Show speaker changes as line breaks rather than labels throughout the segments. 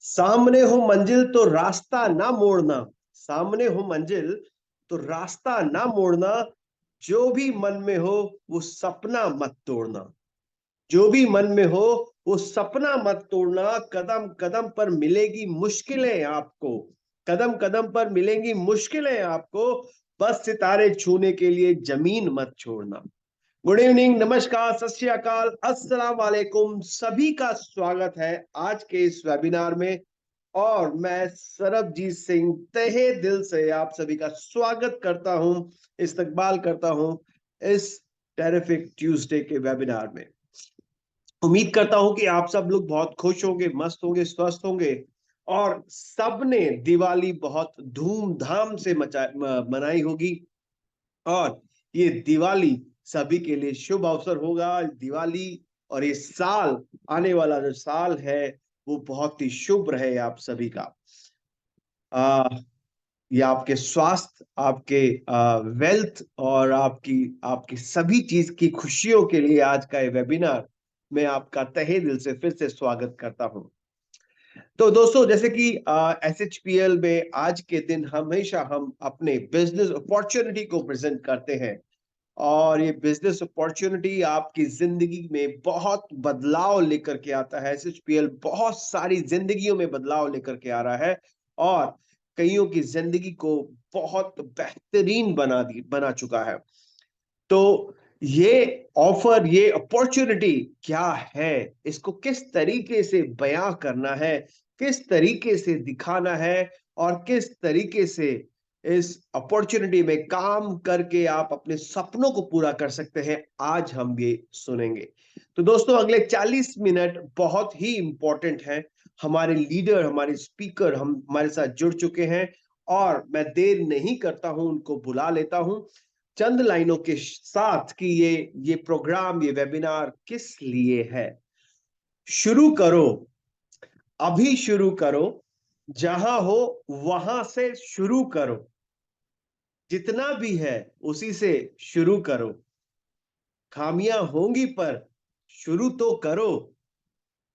सामने हो मंजिल तो रास्ता ना मोड़ना। सामने हो मंजिल तो रास्ता ना मोड़ना। जो भी मन में हो वो सपना मत तोड़ना। जो भी मन में हो वो सपना मत तोड़ना। कदम कदम पर मिलेगी मुश्किलें आपको। कदम कदम पर मिलेंगी मुश्किलें आपको। बस सितारे छूने के लिए जमीन मत छोड़ना। गुड इवनिंग, नमस्कार, सत श्री अकाल, अस्सलाम वालेकुम। सभी का स्वागत है आज के इस वेबिनार में। और मैं सरबजीत सिंह तहे दिल से आप सभी का स्वागत करता हूं, इस्तकबाल करता हूं इस टेरिफिक ट्यूसडे के वेबिनार में। उम्मीद करता हूं कि आप सब लोग बहुत खुश होंगे, मस्त होंगे, स्वस्थ होंगे और सबने दिवाली बहुत धूमधाम से मनाई होगी। और ये दिवाली सभी के लिए शुभ अवसर होगा। दिवाली और ये साल, आने वाला जो साल है वो बहुत ही शुभ रहे आप सभी का। ये आपके स्वास्थ्य, आपके वेल्थ और आपकी आपकी सभी चीज की खुशियों के लिए आज का ये वेबिनार मैं आपका तहे दिल से फिर से स्वागत करता हूं। तो दोस्तों, जैसे कि SHPL में आज के दिन हमेशा हम अपने बिजनेस अपॉर्चुनिटी को प्रेजेंट करते हैं। और ये बिजनेस अपॉर्चुनिटी आपकी जिंदगी में बहुत बदलाव लेकर के आता है। SHPL बहुत सारी जिंदगियों में बदलाव लेकर के आ रहा है और कईयों की जिंदगी को बहुत बेहतरीन बना चुका है। तो ये ऑफर, ये अपॉर्चुनिटी क्या है, इसको किस तरीके से बयां करना है, किस तरीके से दिखाना है और किस तरीके से इस अपॉर्चुनिटी में काम करके आप अपने सपनों को पूरा कर सकते हैं, आज हम ये सुनेंगे। तो दोस्तों, अगले 40 मिनट बहुत ही इंपॉर्टेंट हैं। हमारे लीडर, हमारे स्पीकर हमारे साथ जुड़ चुके हैं और मैं देर नहीं करता हूं, उनको बुला लेता हूं चंद लाइनों के साथ कि ये प्रोग्राम, ये वेबिनार किस लिए है। शुरू करो, अभी शुरू करो, जहां हो वहां से शुरू करो। जितना भी है उसी से शुरू करो। खामियां होंगी पर शुरू तो करो।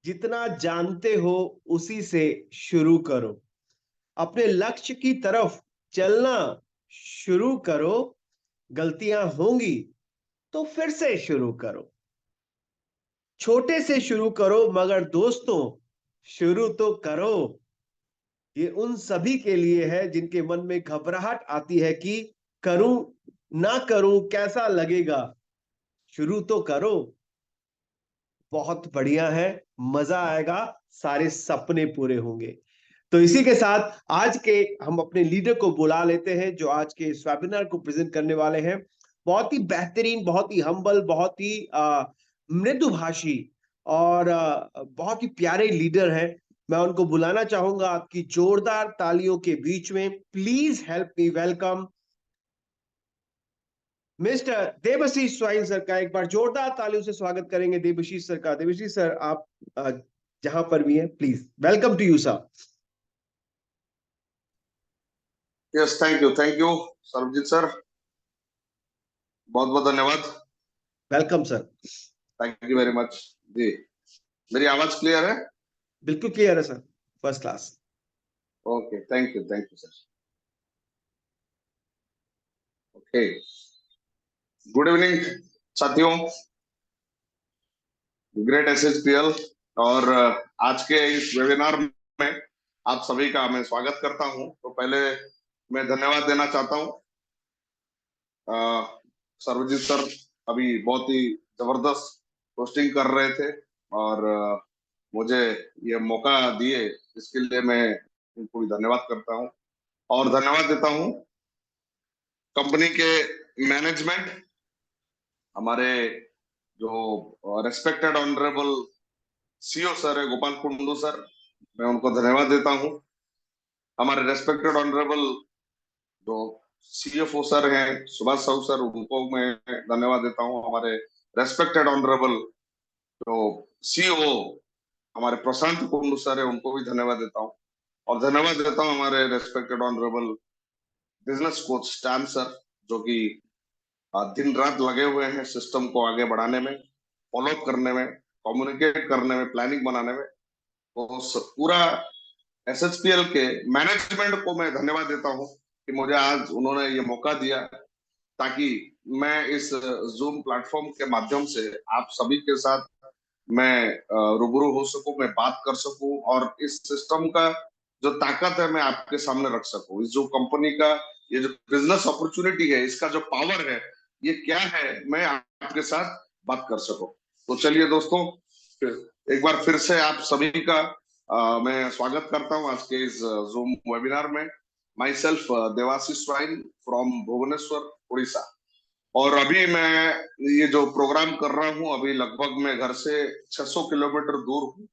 जितना जानते हो उसी से शुरू करो। अपने लक्ष्य की तरफ चलना शुरू करो। गलतियां होंगी तो फिर से शुरू करो। छोटे से शुरू करो मगर दोस्तों शुरू तो करो। ये उन सभी के लिए है जिनके मन में घबराहट आती है कि करूं ना करूं, कैसा लगेगा। शुरू तो करो, बहुत बढ़िया है, मजा आएगा, सारे सपने पूरे होंगे। तो इसी के साथ आज के हम अपने लीडर को बुला लेते हैं जो आज के इस वेबिनार को प्रेजेंट करने वाले हैं। बहुत ही बेहतरीन, बहुत ही हम्बल, बहुत ही मृदुभाषी और बहुत ही प्यारे लीडर हैं। मैं उनको बुलाना चाहूंगा आपकी जोरदार तालियों के बीच में। Please help me welcome mister Debashish Swain sir का। एक बार जोरदार तालियों से स्वागत करेंगे देबशीष सर का। देबशीष सर, आप जहां पर भी हैं, please welcome to you sir.
Yes, thank you Sarabjit sir, बहुत बहुत धन्यवाद।
Welcome sir.
Thank you very much ji. मेरी आवाज क्लियर है?
बिल्कुल क्लियर है sir, first class.
Okay, thank you sir. Okay, good evening साथियों, ग्रेट SHPL। और आज के इस वेबिनार में आप सभी का मैं स्वागत करता हूं। तो पहले मैं धन्यवाद देना चाहता हूं सर्वजीत सर, अभी बहुत ही जबरदस्त पोस्टिंग कर रहे थे और मुझे ये मौका दिए, इसके लिए मैं उनको भी धन्यवाद करता हूं। और धन्यवाद देता हूं कंपनी के मैनेजमेंट, हमारे जो रेस्पेक्टेड ऑनरेबल CEO सर है गोपाल कुंडू सर, मैं उनको धन्यवाद देता हूं। हमारे रेस्पेक्टेड ऑनरेबल जो CFO सर हैं सुभाष साहू सर, उनको मैं धन्यवाद देता हूं। हमारे रेस्पेक्टेड ऑनरेबल जो CEO हमारे प्रशांत कुंडू सर है, उनको भी धन्यवाद देता हूं। और धन्यवाद देता हूं हमारे respected honourable business coach stand sir, जो कि दिन रात लगे हुए हैं सिस्टम को आगे बढ़ाने में, फॉलो अप करने में, कम्युनिकेट करने में, प्लानिंग बनाने में। तो पूरा एसएचपीएल के मैनेजमेंट को मैं धन्यवाद देता हूँ कि मुझे आज उन्होंने ये मौका दिया, ताकि मैं इस जूम प्लेटफॉर्म के माध्यम से आप सभी के साथ मैं रूबरू हो सकूं, मैं बात कर सकूं, और इस सिस्टम का जो ताकत है मैं आपके सामने रख सकूं। इस जो कंपनी का ये जो बिजनेस अपॉर्चुनिटी है, इसका जो पावर है, ये क्या है, मैं आपके साथ बात कर सकूं। तो चलिए दोस्तों, एक बार फिर से आप सभी का मैं स्वागत करता हूं आज के इस जूम वेबिनार में। Myself Debashish Swain from Bhubaneswar, Orissa. और अभी मैं ये जो प्रोग्राम कर रहा हूँ, अभी लगभग मैं घर से 600 किलोमीटर दूर हूँ।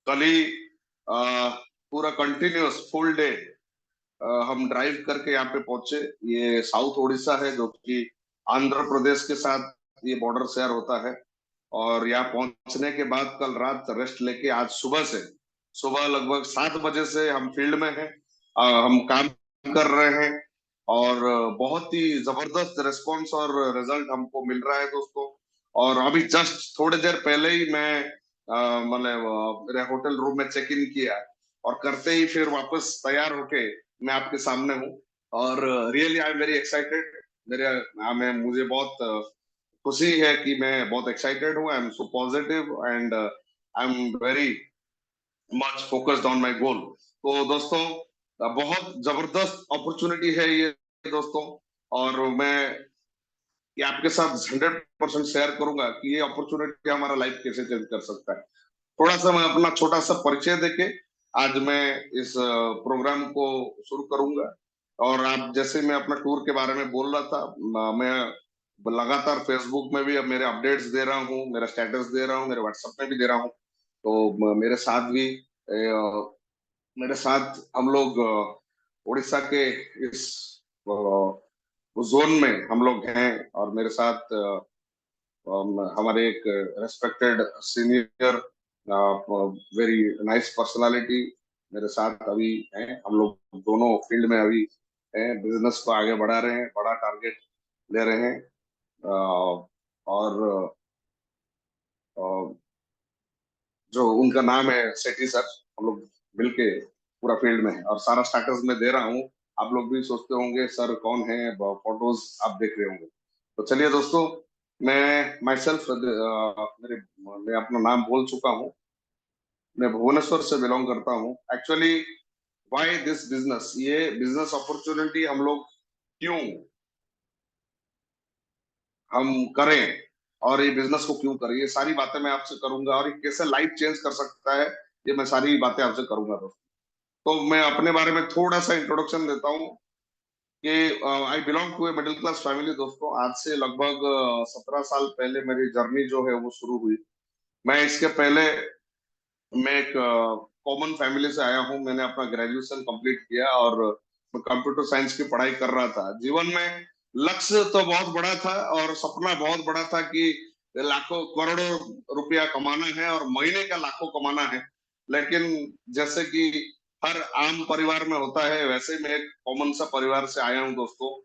कल ही पूरा कंटिन्यूअस फुल डे हम ड्राइव करके यहाँ पे पहुंचे। ये साउथ उड़ीसा है, जो कि आंध्र प्रदेश के साथ ये बॉर्डर शेयर होता है। और यहाँ पहुंचने के बाद कल रात रेस्ट लेके आज सुबह लगभग 7 बजे से हम फील्ड में हैं। हम काम कर रहे हैं, और बहुत ही जबरदस्त रिस्पॉन्स और रिजल्ट हमको मिल रहा है दोस्तों। और अभी जस्ट थोड़ी देर पहले ही मैं मतलब मेरे होटल रूम में चेक इन किया, और करते ही फिर वापस तैयार होके मैं आपके सामने हूँ। और really I am very excited. मुझे बहुत खुशी है कि मैं बहुत एक्साइटेड हूँ। I am so positive and I am very much focused on my goal. तो दोस्तों, बहुत जबरदस्त अपॉर्चुनिटी है ये दोस्तों, और मैं ये आपके साथ 100% शेयर करूंगा कि ये अपॉर्चुनिटी हमारा लाइफ कैसे चेंज कर सकता है। थोड़ा सा मैं अपना छोटा सा परिचय देके आज मैं इस प्रोग्राम को शुरू करूंगा। और आप जैसे मैं अपना टूर के बारे में बोल रहा था, मैं लगातार फेसबुक में भी अब मेरे अपडेट्स दे रहा हूँ, मेरा स्टेटस दे रहा हूँ, मेरे व्हाट्सएप में भी दे रहा हूँ। तो मेरे साथ भी मेरे साथ हम लोग उड़ीसा के इस जोन में हम लोग हैं। और मेरे साथ हमारे एक respected senior very nice personality मेरे साथ अभी हैं। हम लोग दोनों फील्ड में अभी हैं, बिजनेस को आगे बढ़ा रहे हैं, बड़ा टारगेट ले रहे हैं। और जो उनका नाम है सेठी सर, हम लोग मिलके पूरा फील्ड में है, और सारा स्टेटस में दे रहा हूँ। आप लोग भी सोचते होंगे सर कौन है, फोटोज आप देख रहे होंगे। तो चलिए दोस्तों, मैं माई सेल्फ मैं अपना नाम बोल चुका हूँ। मैं भुवनेश्वर से बिलोंग करता हूँ। एक्चुअली व्हाई दिस बिजनेस, ये बिजनेस अपॉर्चुनिटी हम लोग क्यों हम करें, और ये बिजनेस को क्यों करें, ये सारी बातें मैं आपसे करूंगा। और ये कैसे लाइफ चेंज कर सकता है, ये मैं सारी बातें आपसे करूंगा दोस्तों। तो मैं अपने बारे में थोड़ा सा इंट्रोडक्शन देता हूँ कि I belong to a middle class family दोस्तों। आज से लगभग 17 साल पहले मेरी जर्नी जो है वो शुरू हुई। मैं इसके पहले मैं एक कॉमन फैमिली से आया हूँ। मैंने अपना ग्रेजुएशन कंप्लीट किया, और मैं कंप्यूटर साइंस की पढ़ाई कर रहा था। जीवन में लक्ष्य तो बहुत बड़ा था, और सपना बहुत बड़ा था कि लाखों करोड़ों रुपया कमाना है और महीने का लाखों कमाना है। लेकिन जैसे कि हर आम परिवार में होता है, वैसे मैं एक कॉमन सा परिवार से आया हूँ दोस्तों।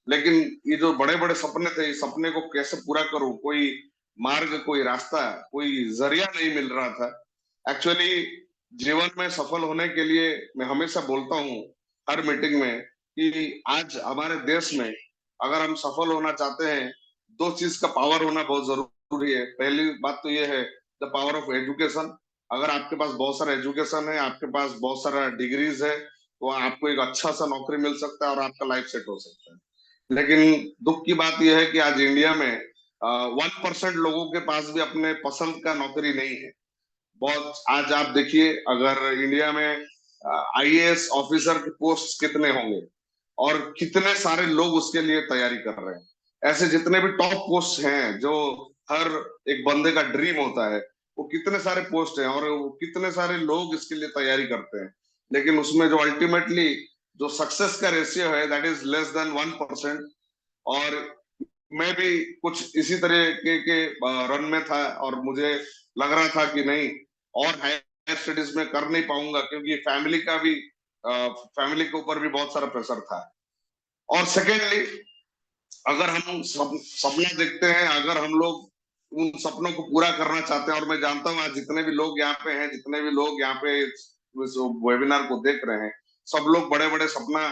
लेकिन ये जो बड़े बड़े सपने थे, इस सपने को कैसे पूरा करूं, कोई मार्ग, कोई रास्ता, कोई जरिया नहीं मिल रहा था। एक्चुअली जीवन में सफल होने के लिए मैं हमेशा बोलता हूँ हर मीटिंग में कि आज हमारे देश में अगर हम सफल होना चाहते हैं, दो चीज का पावर होना बहुत जरूरी है। पहली बात तो ये है द पावर ऑफ एजुकेशन। अगर आपके पास बहुत सारा एजुकेशन है, आपके पास बहुत सारा डिग्रीज है, तो आपको एक अच्छा सा नौकरी मिल सकता है और आपका लाइफ सेट हो सकता है। लेकिन दुख की बात यह है कि आज इंडिया में 1% लोगों के पास भी अपने पसंद का नौकरी नहीं है। बहुत आज आप देखिए, अगर इंडिया में आईएएस ऑफिसर के पोस्ट कितने होंगे, और कितने सारे लोग उसके लिए तैयारी कर रहे हैं। ऐसे जितने भी टॉप पोस्ट हैं जो हर एक बंदे का ड्रीम होता है, वो कितने सारे पोस्ट हैं, और वो कितने सारे लोग इसके लिए तैयारी करते हैं। लेकिन उसमें जो अल्टीमेटली जो सक्सेस का रेशियो है, दैट इज लेस देन 1%। और मैं भी कुछ इसी तरह के रन में था, और मुझे लग रहा था कि नहीं, और हायर स्टडीज में कर नहीं पाऊंगा, क्योंकि फैमिली के ऊपर भी बहुत सारा प्रेशर था। और सेकेंडली, अगर हम सपना देखते हैं, अगर हम लोग उन सपनों को पूरा करना चाहते हैं, और मैं जानता हूँ आज जितने भी लोग यहाँ पे हैं, जितने भी लोग यहाँ पे इस वेबिनार को देख रहे हैं, सब लोग बड़े बड़े सपना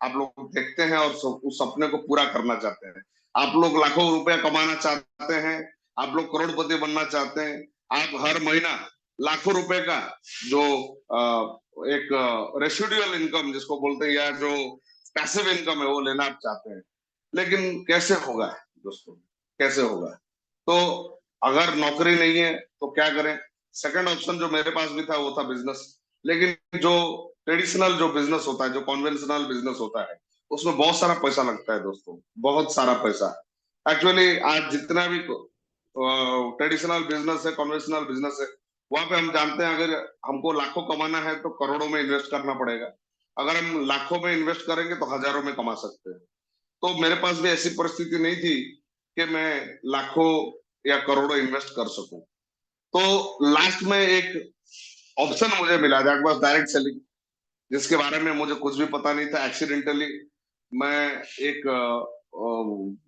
आप लोग देखते हैं और उस सपने को पूरा करना चाहते हैं। आप लोग लाखों रुपया कमाना चाहते हैं, आप लोग करोड़पति बनना चाहते हैं, आप हर महीना लाखों रुपए का जो एक रेसिडुअल इनकम जिसको बोलते हैं या जो पैसिव इनकम है वो लेना आप चाहते हैं। लेकिन कैसे होगा दोस्तों, कैसे होगा? तो अगर नौकरी नहीं है तो क्या करें? सेकंड ऑप्शन जो मेरे पास भी था वो था बिजनेस। लेकिन जो ट्रेडिशनल जो बिजनेस होता है, जो कॉन्वेंशनल बिजनेस होता है, उसमें बहुत सारा पैसा लगता है दोस्तों, बहुत सारा पैसा। एक्चुअली आज जितना भी ट्रेडिशनल बिजनेस है, कॉन्वेंशनल बिजनेस है, वहां पे हम जानते हैं अगर हमको लाखों कमाना है तो करोड़ों में इन्वेस्ट करना पड़ेगा। अगर हम लाखों में इन्वेस्ट करेंगे तो हजारों में कमा सकते हैं। तो मेरे पास भी ऐसी परिस्थिति नहीं थी कि मैं लाखों या करोड़ों इन्वेस्ट कर सकूं। तो लास्ट में एक ऑप्शन मुझे मिला, दैट वाज डायरेक्ट सेलिंग, जिसके बारे में मुझे कुछ भी पता नहीं था। एक्सीडेंटली मैं एक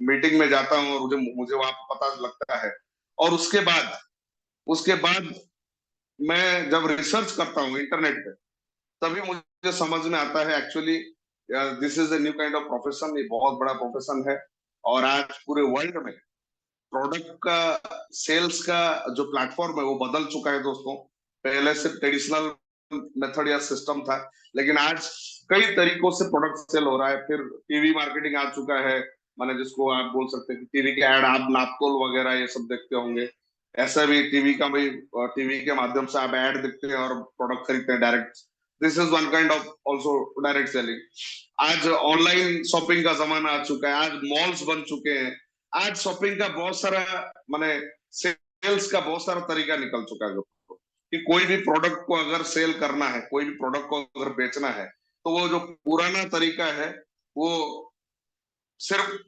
मीटिंग में जाता हूँ और मुझे मुझे वहां पता लगता है। और उसके बाद मैं जब रिसर्च करता हूँ इंटरनेट पे, तभी मुझे समझ में आता है actually this is a new kind of profession, ये बहुत बड़ा प्रोफेशन है। और आज पूरे वर्ल्ड में प्रोडक्ट का सेल्स का जो प्लेटफॉर्म है वो बदल चुका है दोस्तों। पहले सिर्फ ट्रेडिशनल मेथड या सिस्टम था, लेकिन आज कई तरीकों से प्रोडक्ट सेल हो रहा है। फिर टीवी मार्केटिंग आ चुका है, माने जिसको आप बोल सकते हैं कि टीवी के ऐड, आप नापतोल वगैरह ये सब देखते होंगे। ऐसा भी टीवी का भी, टीवी के माध्यम से आप ऐड देखते हैं और प्रोडक्ट खरीदते हैं direct. This is one kind of also direct selling. आज ऑनलाइन शॉपिंग का जमाना आ चुका है, आज मॉल्स बन चुके हैं। आज शॉपिंग का बहुत सारा, माने सेल्स का बहुत सारा तरीका निकल चुका है दोस्तों। कि कोई भी प्रोडक्ट को अगर सेल करना है, कोई भी प्रोडक्ट को अगर बेचना है, तो वो जो पुराना तरीका है वो सिर्फ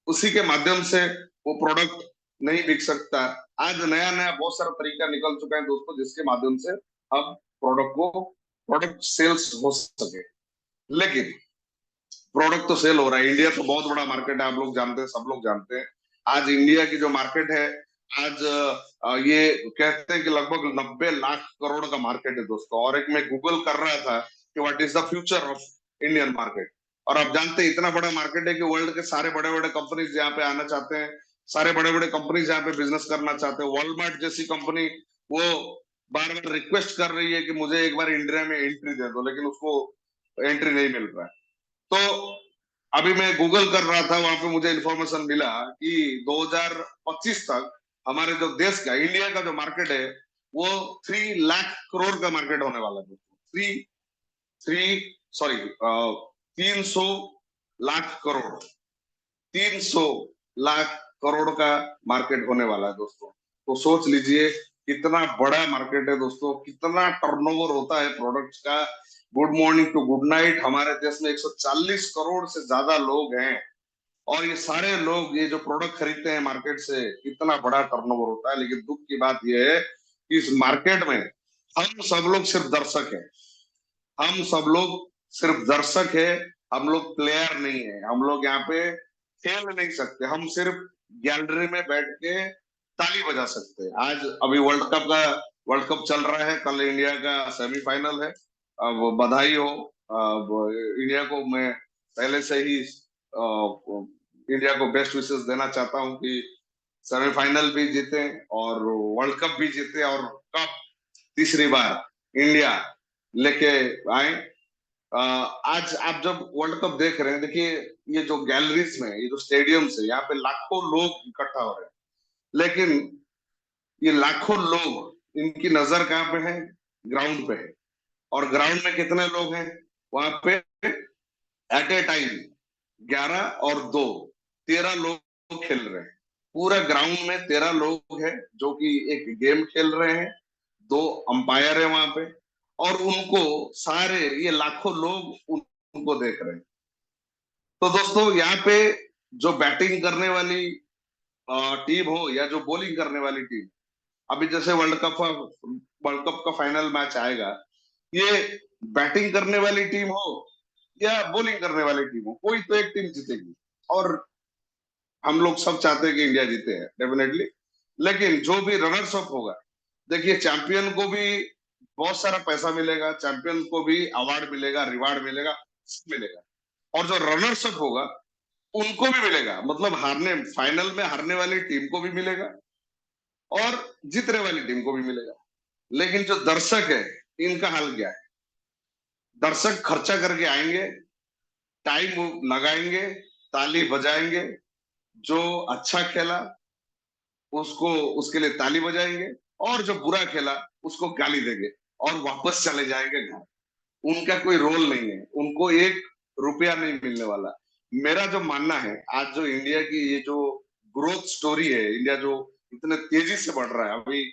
उसी के माध्यम से वो प्रोडक्ट नहीं बिक सकता। आज नया नया बहुत सारा तरीका निकल चुका है दोस्तों, जिसके माध्यम से अब प्रोडक्ट सेल्स हो सके। लेकिन प्रोडक्ट तो सेल हो रहा है, इंडिया तो बहुत बड़ा मार्केट है, आप लोग जानते हैं, सब लोग जानते हैं। आज इंडिया की जो मार्केट है, आज ये कहते हैं कि लगभग 90 लाख करोड़ का मार्केट है दोस्तों। और एक मैं गूगल कर रहा था कि what is the future of Indian market. और आप जानते हैं इतना बड़ा मार्केट है कि वर्ल्ड के सारे बड़े बड़े कंपनीज यहाँ पे आना चाहते हैं, सारे बड़े बड़े कंपनीज यहाँ पे बिजनेस करना चाहते हैं। वॉलमार्ट जैसी कंपनी वो बार बार रिक्वेस्ट कर रही है कि मुझे एक बार इंडिया में एंट्री दे दो, लेकिन उसको एंट्री नहीं मिल रहा है। तो अभी मैं गूगल कर रहा था, वहां पे मुझे इन्फॉर्मेशन मिला कि 2025 तक हमारे जो देश का, इंडिया का जो मार्केट है वो 3 लाख करोड़ का मार्केट होने वाला है। Three three sorry 300 lakh crore, 300 lakh crore का मार्केट होने वाला है दोस्तों। तो सोच लीजिए कितना बड़ा मार्केट है दोस्तों, कितना टर्नओवर होता है प्रोडक्ट्स का। Good morning to good night, हमारे देश में 140 करोड़ से ज्यादा लोग हैं। और ये सारे लोग ये जो प्रोडक्ट खरीदते हैं मार्केट से, इतना बड़ा टर्नओवर होता है। लेकिन दुख की बात यह है कि इस मार्केट में हम सब लोग सिर्फ दर्शक हैं। हम सब लोग सिर्फ दर्शक है, हम लोग प्लेयर नहीं है। हम लोग यहाँ पे खेल नहीं सकते, हम सिर्फ गैलरी में बैठ के ताली बजा सकते हैं। आज अभी वर्ल्ड कप चल रहा है, कल इंडिया का सेमीफाइनल है। अब बधाई हो, अब इंडिया को मैं पहले से ही इंडिया को बेस्ट विशेस देना चाहता हूं कि सेमीफाइनल भी जीते और वर्ल्ड कप भी जीते और कप तीसरी बार इंडिया लेके आए। आज आप जब वर्ल्ड कप देख रहे हैं, देखिए ये जो गैलरीज में, ये जो स्टेडियम्स है, यहाँ पे लाखों लोग इकट्ठा हो रहे हैं। लेकिन ये लाखों लोग, इनकी नजर कहाँ पे है? ग्राउंड पे है। और ग्राउंड में कितने लोग हैं वहां पे? एट ए टाइम 11 और 2, 13 लोग खेल रहे हैं। पूरा ग्राउंड में 13 लोग हैं जो कि एक गेम खेल रहे हैं। 2 अंपायर है वहां पे, और उनको सारे ये लाखों लोग उनको देख रहे हैं। तो दोस्तों यहाँ पे जो बैटिंग करने वाली टीम हो या जो बॉलिंग करने वाली टीम, अभी जैसे वर्ल्ड कप का फाइनल मैच आएगा, ये बैटिंग करने वाली टीम हो या बॉलिंग करने वाली टीम हो, कोई तो एक टीम जीतेगी। और हम लोग सब चाहते हैं कि इंडिया जीते हैं डेफिनेटली। लेकिन जो भी रनर्स अप होगा, देखिए चैंपियन को भी बहुत सारा पैसा मिलेगा, चैंपियन को भी अवार्ड मिलेगा, रिवार्ड मिलेगा, सब मिलेगा। और जो रनर्स अप होगा उनको भी मिलेगा, मतलब हारने फाइनल में हारने वाली टीम को भी मिलेगा और जीतने वाली टीम को भी मिलेगा। लेकिन जो दर्शक है इनका हाल क्या है? दर्शक खर्चा करके आएंगे, टाइम लगाएंगे, ताली बजाएंगे, जो अच्छा खेला उसको उसके लिए ताली बजाएंगे, और जो बुरा खेला उसको गाली देंगे और वापस चले जाएंगे घर। उनका कोई रोल नहीं है, उनको 1 रुपया नहीं मिलने वाला। मेरा जो मानना है, आज जो इंडिया की ये जो ग्रोथ स्टोरी है, इंडिया जो इतने तेजी से बढ़ रहा है, अभी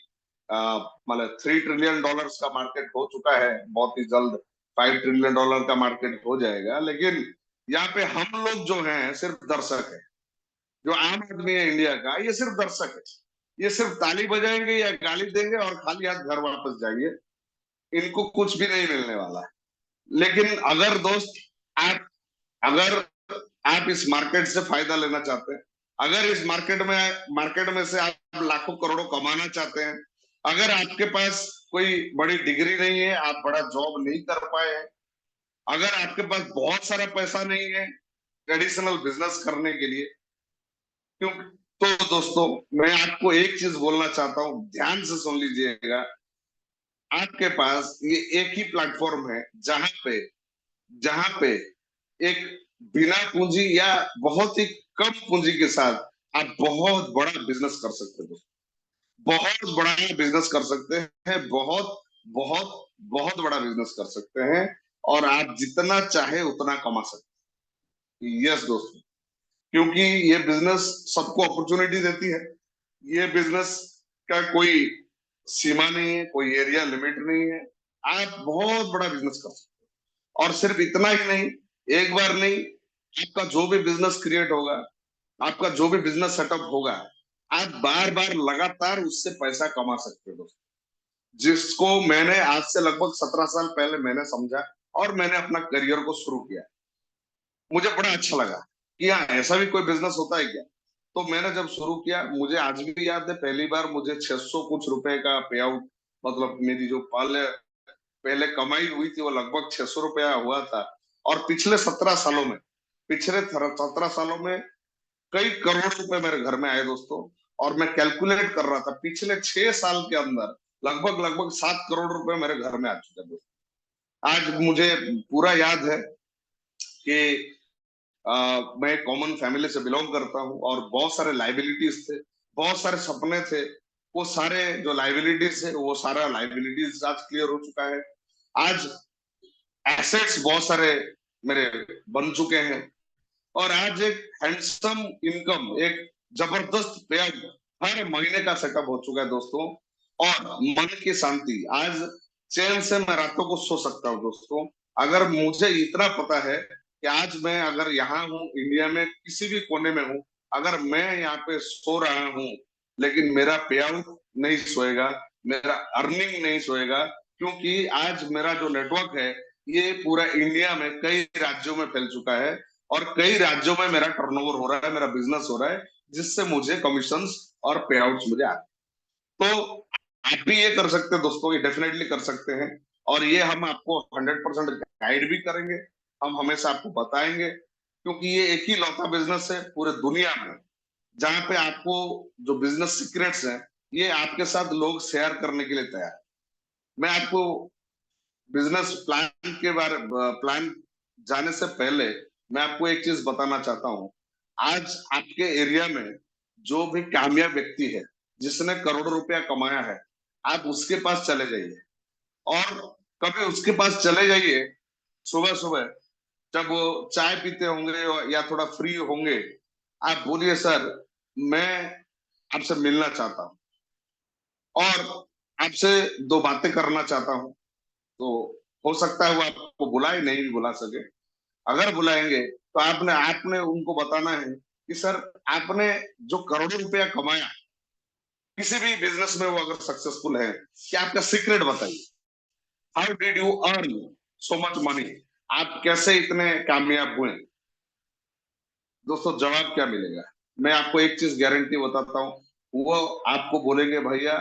मतलब $3 ट्रिलियन का मार्केट हो चुका है, बहुत ही जल्द $5 ट्रिलियन का मार्केट हो जाएगा। लेकिन यहाँ पे हम लोग जो हैं सिर्फ दर्शक है। जो आम आदमी है इंडिया का, ये सिर्फ दर्शक है। ये सिर्फ ताली बजाएंगे या गाली देंगे और खाली हाथ घर वापस जाएंगे। इनको कुछ भी नहीं मिलने वाला। लेकिन अगर दोस्त आप अगर आप इस मार्केट से फायदा लेना चाहते हैं, अगर इस मार्केट में से आप लाखों करोड़ों कमाना चाहते हैं, अगर आपके पास कोई बड़ी डिग्री नहीं है, आप बड़ा जॉब नहीं कर पाए हैं, अगर आपके पास बहुत सारा पैसा नहीं है ट्रेडिशनल बिजनेस करने के लिए, क्यों, तो दोस्तों मैं आपको एक चीज बोलना चाहता हूं, ध्यान से सुन लीजिएगा। आपके पास ये एक ही प्लेटफॉर्म है जहां पे एक बिना पूंजी या बहुत ही कम पूंजी के साथ आप बहुत बड़ा बिजनेस कर सकते हो। बहुत बड़ा बिजनेस कर सकते हैं, बहुत बहुत बहुत बड़ा बिजनेस कर सकते हैं, और आप जितना चाहे उतना कमा सकते हैं। यस दोस्तों, क्योंकि ये बिजनेस सबको अपॉर्चुनिटी देती है। ये बिजनेस का कोई सीमा नहीं है, कोई एरिया लिमिट नहीं है। आप बहुत बड़ा बिजनेस कर सकते हैं। और सिर्फ इतना ही नहीं, एक बार नहीं, आपका जो भी बिजनेस क्रिएट होगा, आपका जो भी बिजनेस सेटअप होगा, आप बार बार लगातार उससे पैसा कमा सकते हो दोस्तों। जिसको मैंने आज से लगभग 17 साल पहले मैंने समझा और मैंने अपना करियर को शुरू किया। मुझे बड़ा अच्छा लगा कि हाँ, ऐसा भी कोई बिजनेस होता है क्या। तो मैंने जब शुरू किया, मुझे आज भी याद है, पहली बार मुझे 600 कुछ रुपए का पे आउट, मतलब मेरी जो पहले कमाई हुई थी वो लगभग 600 रुपया हुआ था। और पिछले 17 सालों में कई करोड़ रुपए मेरे घर में आए दोस्तों। और मैं कैलकुलेट कर रहा था, पिछले 6 साल के अंदर लगभग लगभग 7 करोड़ रुपए मेरे घर में आ चुके हैं दोस्तों। आज मुझे पूरा याद है कि मैं कॉमन फैमिली से बिलोंग करता हूँ, और बहुत सारे लाइबिलिटीज थे, बहुत सारे सपने थे। वो सारे जो लाइबिलिटीज है, वो सारा लाइबिलिटीज आज क्लियर हो चुका है। आज एसेट्स बहुत सारे मेरे बन चुके हैं, और आज एक हैंडसम इनकम, एक जबरदस्त पे आउट हर महीने का सेटअप हो चुका है दोस्तों। और मन की शांति, आज चैन से मैं रातों को सो सकता हूँ दोस्तों। अगर मुझे इतना पता है कि आज मैं अगर यहाँ हूँ, इंडिया में किसी भी कोने में हूँ, अगर मैं यहाँ पे सो रहा हूँ, लेकिन मेरा पे आउट नहीं सोएगा, मेरा अर्निंग नहीं सोएगा, क्योंकि आज मेरा जो नेटवर्क है ये पूरा इंडिया में कई राज्यों में फैल चुका है, और कई राज्यों में मेरा टर्नओवर हो रहा है, मेरा बिजनेस हो रहा है, जिससे मुझे कमीशंस और पे आउट्स मुझे आते हैं। तो आप भी ये कर सकते हैं दोस्तों, ये डेफिनेटली कर सकते हैं। और ये हम आपको 100% गाइड भी करेंगे, हम हमेशा आपको बताएंगे, क्योंकि ये एक ही लौता बिजनेस है पूरे दुनिया में जहां पे आपको जो बिजनेस सीक्रेट्स हैं, ये आपके साथ लोग शेयर करने के लिए तैयार है। मैं आपको बिजनेस प्लान जाने से पहले मैं आपको एक चीज बताना चाहता हूँ। आज आपके एरिया में जो भी कामयाब व्यक्ति है, जिसने करोड़ों रुपया कमाया है, आप उसके पास चले जाइए, और कभी उसके पास चले जाइए सुबह सुबह, जब वो चाय पीते होंगे या थोड़ा फ्री होंगे, आप बोलिए, सर मैं आपसे मिलना चाहता हूँ और आपसे 2 बातें करना चाहता हूँ। तो हो सकता है वो आपको बुलाए, नहीं भी बुला सके। अगर बुलाएंगे तो आपने आपने उनको बताना है कि सर, आपने जो करोड़ों रुपया कमाया, किसी भी बिजनेस में वो अगर सक्सेसफुल है, कि आपका सीक्रेट बताइए। How did you earn so much money? आप कैसे इतने कामयाब हुए? दोस्तों जवाब क्या मिलेगा? मैं आपको एक चीज गारंटी बताता हूँ, वो आपको बोलेंगे, भैया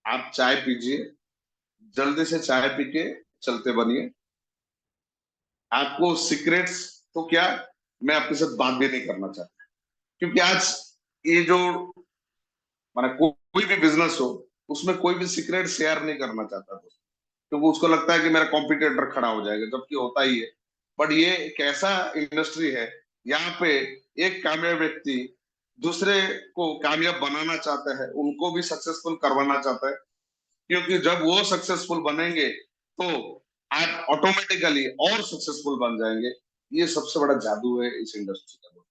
आप चाय पीजिए, जल्दी से चाय पी के चलते बनिए। आपको सीक्रेट्स तो क्या, मैं आपके साथ बात भी नहीं करना चाहता, क्योंकि आज ये जो माना कोई भी बिजनेस हो, उसमें कोई भी सीक्रेट शेयर नहीं करना चाहता दोस्त, क्योंकि उसको लगता है कि मेरा कॉम्पिटिटर खड़ा हो जाएगा, जबकि होता ही है। बट ये एक ऐसा इंडस्ट्री है, यहाँ पे एक कामयाब व्यक्ति दूसरे को कामयाब बनाना चाहता है, उनको भी सक्सेसफुल करवाना चाहता है, क्योंकि जब वो सक्सेसफुल बनेंगे तो आप ऑटोमेटिकली और सक्सेसफुल बन जाएंगे। ये सबसे बड़ा जादू है इस इंडस्ट्री का।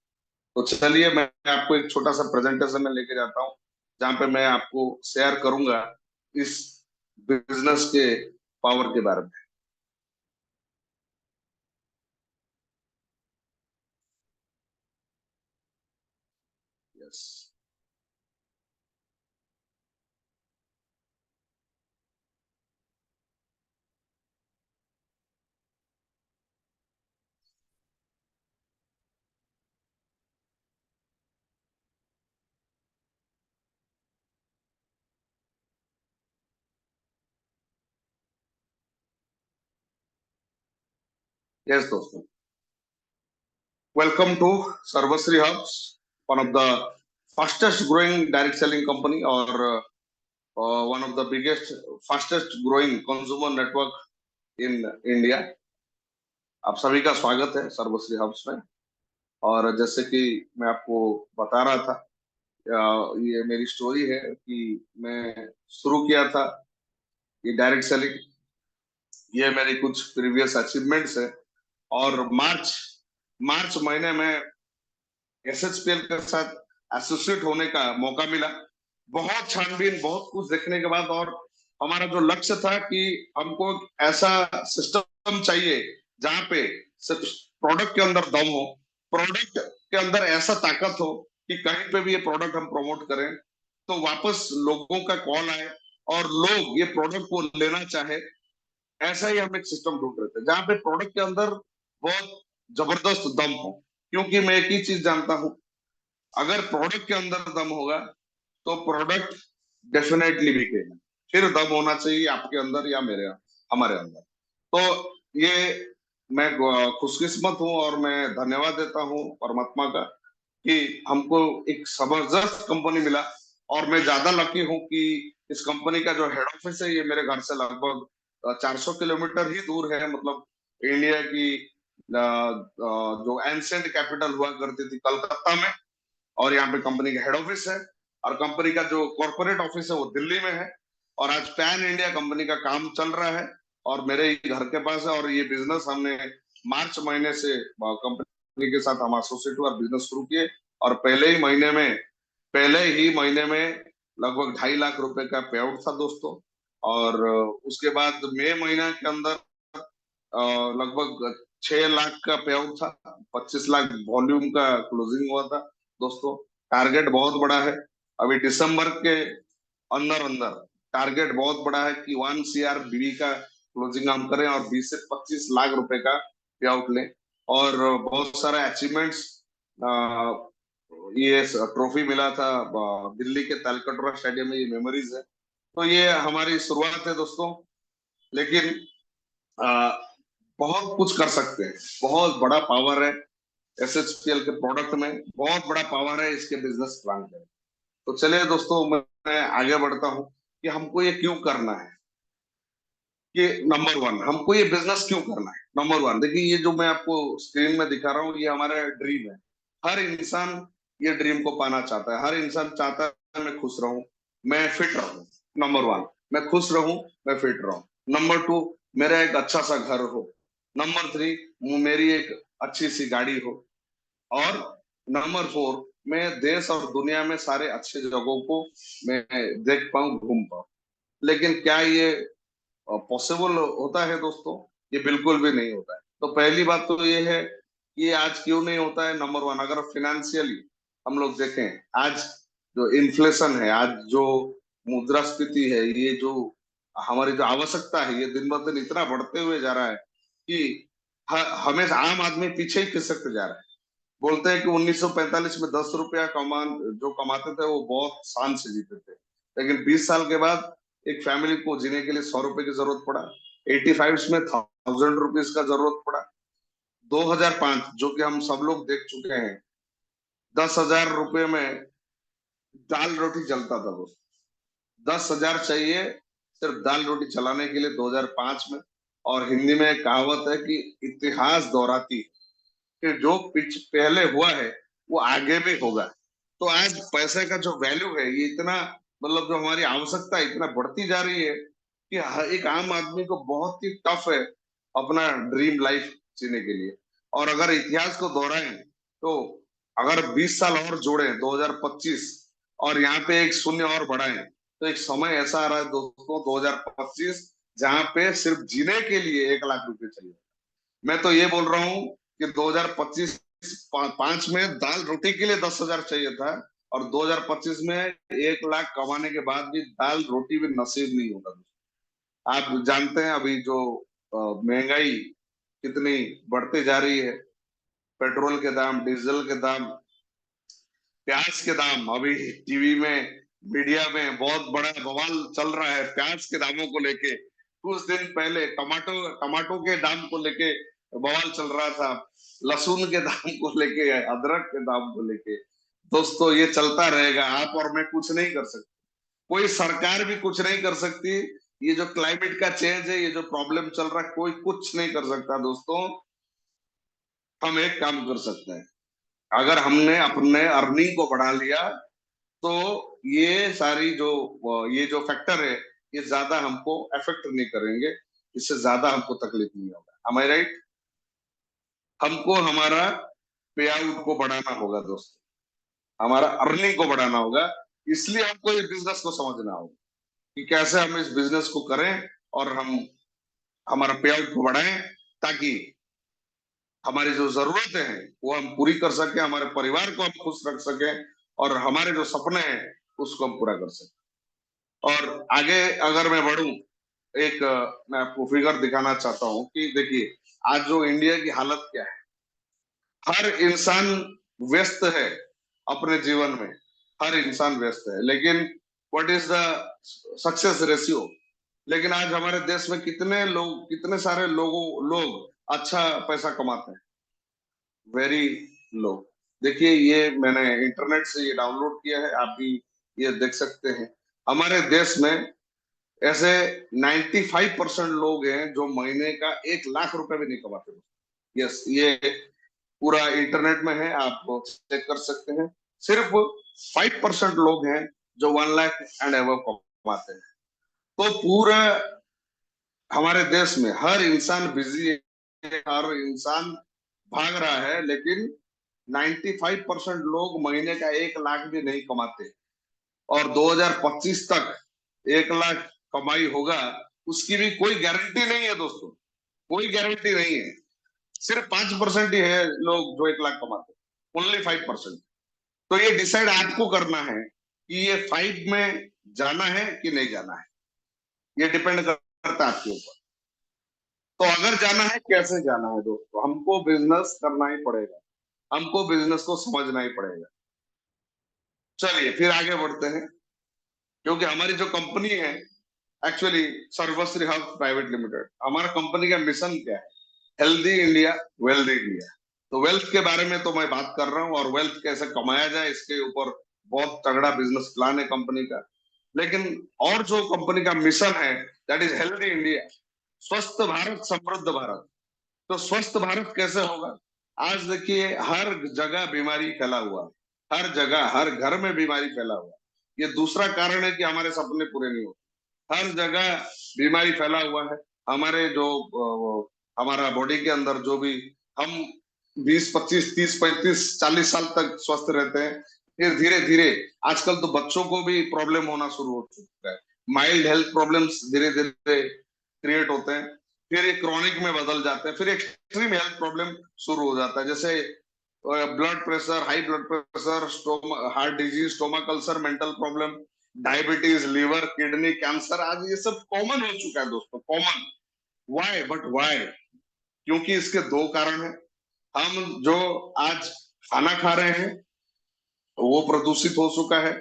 तो चलिए, मैं आपको एक छोटा सा प्रेजेंटेशन में लेके जाता हूँ, जहाँ पे मैं आपको शेयर करूंगा इस बिजनेस के पावर के बारे में। यस, यस दोस्तों, welcome to Sarvashree Hubs, one of the fastest growing direct selling company और one of the biggest fastest growing consumer network in India. आप सभी का स्वागत है सर्वश्री हब्स में। और जैसे कि मैं आपको बता रहा था, ये मेरी स्टोरी है कि मैं शुरू किया था ये डायरेक्ट सेलिंग। ये मेरी कुछ प्रीवियस अचीवमेंट्स है। और मार्च मार्च महीने में एसएचपीएल के साथ एसोसिएट होने का मौका मिला। बहुत छानबीन, बहुत कुछ देखने के बाद, और हमारा जो लक्ष्य था कि हमको एक ऐसा सिस्टम चाहिए जहाँ पे सिर्फ प्रोडक्ट के अंदर दम हो, प्रोडक्ट के अंदर ऐसा ताकत हो कि कहीं पे भी ये प्रोडक्ट हम प्रमोट करें तो वापस लोगों का कॉल आए और लोग ये प्रोडक्ट को लेना चाहे। ऐसा ही हम एक सिस्टम ढूंढ रहे थे जहाँ पे प्रोडक्ट के अंदर बहुत जबरदस्त दम हो, क्योंकि मैं एक ही चीज जानता हूँ, अगर प्रोडक्ट के अंदर दम होगा तो प्रोडक्ट डेफिनेटली बिकेगा। फिर दम होना चाहिए आपके अंदर या हमारे अंदर। तो ये मैं खुशकिस्मत हूँ और मैं धन्यवाद देता हूँ परमात्मा का कि हमको एक जबरदस्त कंपनी मिला। और मैं ज्यादा लकी हूँ कि इस कंपनी का जो हेड ऑफिस है ये मेरे घर से लगभग 400 किलोमीटर ही दूर है। मतलब इंडिया की जो एंशिएंट कैपिटल हुआ करती थी कलकत्ता में, और यहाँ पे कंपनी का हेड ऑफिस है, और कंपनी का जो कॉर्पोरेट ऑफिस है वो दिल्ली में है। और आज पैन इंडिया कंपनी का काम चल रहा है और मेरे ही घर के पास है। और ये बिजनेस हमने मार्च महीने से कंपनी के साथ हम एसोसिएट हुए और बिजनेस शुरू किए। और पहले ही महीने में लगभग 2.5 लाख रुपए का पे आउट था दोस्तों। और उसके बाद मई महीना के अंदर लगभग 6 लाख का पे आउट था, 25 लाख वॉल्यूम का क्लोजिंग हुआ था दोस्तों। टारगेट बहुत बड़ा है। अभी दिसंबर के अंदर अंदर टारगेट बहुत बड़ा है कि 1 CR बीवी का क्लोजिंग हम करें और 20 से 25 लाख रुपए का पे आउट लें। और बहुत सारा अचीवमेंट्स, ये ट्रॉफी मिला था दिल्ली के तालकटोरा स्टेडियम में, ये मेमोरीज है। तो ये हमारी शुरुआत है दोस्तों। लेकिन आ, बहुत कुछ कर सकते हैं, बहुत बड़ा पावर है एसएचपीएल के प्रोडक्ट में, बहुत बड़ा पावर है इसके बिजनेस प्लान में। तो चलिए दोस्तों, मैं आगे बढ़ता हूँ कि हमको ये क्यों करना है। कि नंबर वन, हमको ये बिजनेस क्यों करना है। नंबर वन देखिए, ये जो मैं आपको स्क्रीन में दिखा रहा हूँ ये हमारा ड्रीम है। हर इंसान ये ड्रीम को पाना चाहता है। हर इंसान चाहता है मैं खुश रहूं, मैं फिट रहूं। नंबर वन, मैं खुश रहूं, मैं फिट रहूं। नंबर टू, मेरा एक अच्छा सा घर हो। नंबर थ्री, मेरी एक अच्छी सी गाड़ी हो। और नंबर फोर, मैं देश और दुनिया में सारे अच्छे जगहों को मैं देख पाऊं, घूम पाऊं। लेकिन क्या ये पॉसिबल होता है दोस्तों? ये बिल्कुल भी नहीं होता है। तो पहली बात तो ये है कि ये आज क्यों नहीं होता है। नंबर वन, अगर फिनेंशियली हम लोग देखें, आज जो इन्फ्लेशन है, आज जो मुद्रास्फीति है, ये जो हमारी जो आवश्यकता है, ये दिन ब दिन इतना बढ़ते हुए जा रहा है कि हमें आम आदमी पीछे ही खिसकते जा रहा है। बोलते हैं कि 1945 में 10 रुपया जो कमाते थे वो बहुत शान से जीते थे। लेकिन 20 साल के बाद एक फैमिली को जीने के लिए 100 रुपए की जरूरत पड़ा। 85 में 1000 रुपीज का जरूरत पड़ा। 2005 जो कि हम सब लोग देख चुके हैं, 10,000 रुपए में दाल रोटी चलता था वो। 10,000 चाहिए सिर्फ दाल रोटी चलाने के लिए 2005 में। और हिंदी में एक कहावत है कि इतिहास दोहराती है कि जो पिछ पहले हुआ है वो आगे भी होगा। तो आज पैसे का जो वैल्यू है ये इतना, मतलब जो हमारी आवश्यकता इतना बढ़ती जा रही है कि एक आम आदमी को बहुत ही टफ है अपना ड्रीम लाइफ जीने के लिए। और अगर इतिहास को दोहराएं तो अगर 20 साल और जोड़े 2025 और यहाँ पे एक शून्य और बढ़ाएं तो एक समय ऐसा आ रहा है दोस्तों 2025 जहाँ पे सिर्फ जीने के लिए 1 लाख रुपए चाहिए। मैं तो ये बोल रहा हूँ कि 2025 5 में दाल रोटी के लिए 10,000 चाहिए था और 2025 में 1 लाख कमाने के बाद भी दाल रोटी भी नसीब नहीं होगा। आप जानते हैं अभी जो महंगाई कितनी बढ़ती जा रही है, पेट्रोल के दाम, डीजल के दाम, प्याज के दाम। अभी टीवी में, मीडिया में बहुत बड़ा बवाल चल रहा है प्याज के दामों को लेके। कुछ दिन पहले टमाटो के दाम को लेके बवाल चल रहा था, लहसुन के दाम को लेके, अदरक के दाम को लेके। दोस्तों ये चलता रहेगा, आप और मैं कुछ नहीं कर सकते, कोई सरकार भी कुछ नहीं कर सकती। ये जो क्लाइमेट का चेंज है, ये जो प्रॉब्लम चल रहा है, कोई कुछ नहीं कर सकता दोस्तों। हम एक काम कर सकते हैं, अगर हमने अपने अर्निंग को बढ़ा लिया तो ये सारी जो ये जो फैक्टर है ये ज्यादा हमको अफेक्ट नहीं करेंगे, इससे ज्यादा हमको तकलीफ नहीं होगा। am I right? हमको हमारा पे आउट को बढ़ाना होगा दोस्तों, हमारा अर्निंग को बढ़ाना होगा। इसलिए हमको इस बिजनेस को समझना होगा कि कैसे हम इस बिजनेस को करें और हम हमारा पे आउट को बढ़ाएं ताकि हमारी जो जरूरतें हैं वो हम पूरी कर सके, हमारे परिवार को हम खुश रख सके और हमारे जो सपने हैं उसको हम पूरा कर सके। और आगे अगर मैं बढ़ूं, एक मैं आपको फिगर दिखाना चाहता हूं कि देखिए आज जो इंडिया की हालत क्या है। हर इंसान व्यस्त है अपने जीवन में, हर इंसान व्यस्त है, लेकिन what is the success ratio? लेकिन आज हमारे देश में कितने लोग, कितने सारे लोग अच्छा पैसा कमाते हैं? Very low. देखिए ये मैंने इंटरनेट से ये डाउनलोड किया है, आप भी ये देख सकते हैं। हमारे देश में ऐसे 95% लोग हैं जो महीने का 1 लाख रुपए भी नहीं कमाते। यस, ये पूरा इंटरनेट में है, आप चेक कर सकते हैं। सिर्फ 5% लोग हैं जो 1 लाख एंड अबव कमाते हैं। तो पूरा हमारे देश में हर इंसान बिजी है, हर इंसान भाग रहा है, लेकिन 95% लोग महीने का 1 लाख भी नहीं कमाते। और 2025 तक 1 लाख कमाई होगा उसकी भी कोई गारंटी नहीं है दोस्तों, कोई गारंटी नहीं है। सिर्फ 5% ही है लोग जो 1 लाख कमाते, ओनली 5%। तो ये डिसाइड आपको करना है कि ये 5 में जाना है कि नहीं जाना है, ये डिपेंड करता है आपके ऊपर। तो अगर जाना है, कैसे जाना है दोस्तों? हमको बिजनेस करना ही पड़ेगा, हमको बिजनेस को समझना ही पड़ेगा। चलिए फिर आगे बढ़ते हैं, क्योंकि हमारी जो कंपनी है एक्चुअली सर्वश्री हेल्थ प्राइवेट लिमिटेड, हमारा कंपनी का मिशन क्या है? Healthy India, wealthy India. तो वेल्थ के बारे में तो मैं बात कर रहा हूँ और वेल्थ कैसे कमाया जाए इसके ऊपर बहुत तगड़ा बिजनेस प्लान है कंपनी का। लेकिन और जो कंपनी का मिशन है दैट इज हेल्दी इंडिया, स्वस्थ भारत समृद्ध भारत। तो स्वस्थ भारत कैसे होगा? आज देखिए हर जगह बीमारी फैला हुआ है, हर जगह हर घर में बीमारी फैला हुआ है। ये दूसरा कारण है कि हमारे सपने पूरे नहीं होते। हर जगह बीमारी फैला हुआ है। हमारे जो हमारा बॉडी के अंदर जो भी हम 20 25 30 35 40 साल तक स्वस्थ रहते हैं, फिर धीरे धीरे आजकल तो बच्चों को भी प्रॉब्लम होना शुरू हो चुका है। माइल्ड हेल्थ प्रॉब्लम्स धीरे धीरे क्रिएट होते हैं, फिर ये क्रॉनिक में बदल जाते हैं, फिर एक्सट्रीम हेल्थ प्रॉब्लम शुरू हो जाता है, जैसे blood pressure, high blood pressure, heart disease, stomach ulcer, mental problem, diabetes, liver, kidney cancer. आज ये सब कॉमन हो चुका है दोस्तों, कॉमन। वाई? But why? क्योंकि इसके दो कारण हैं। हम जो आज खाना खा रहे हैं वो प्रदूषित हो चुका है,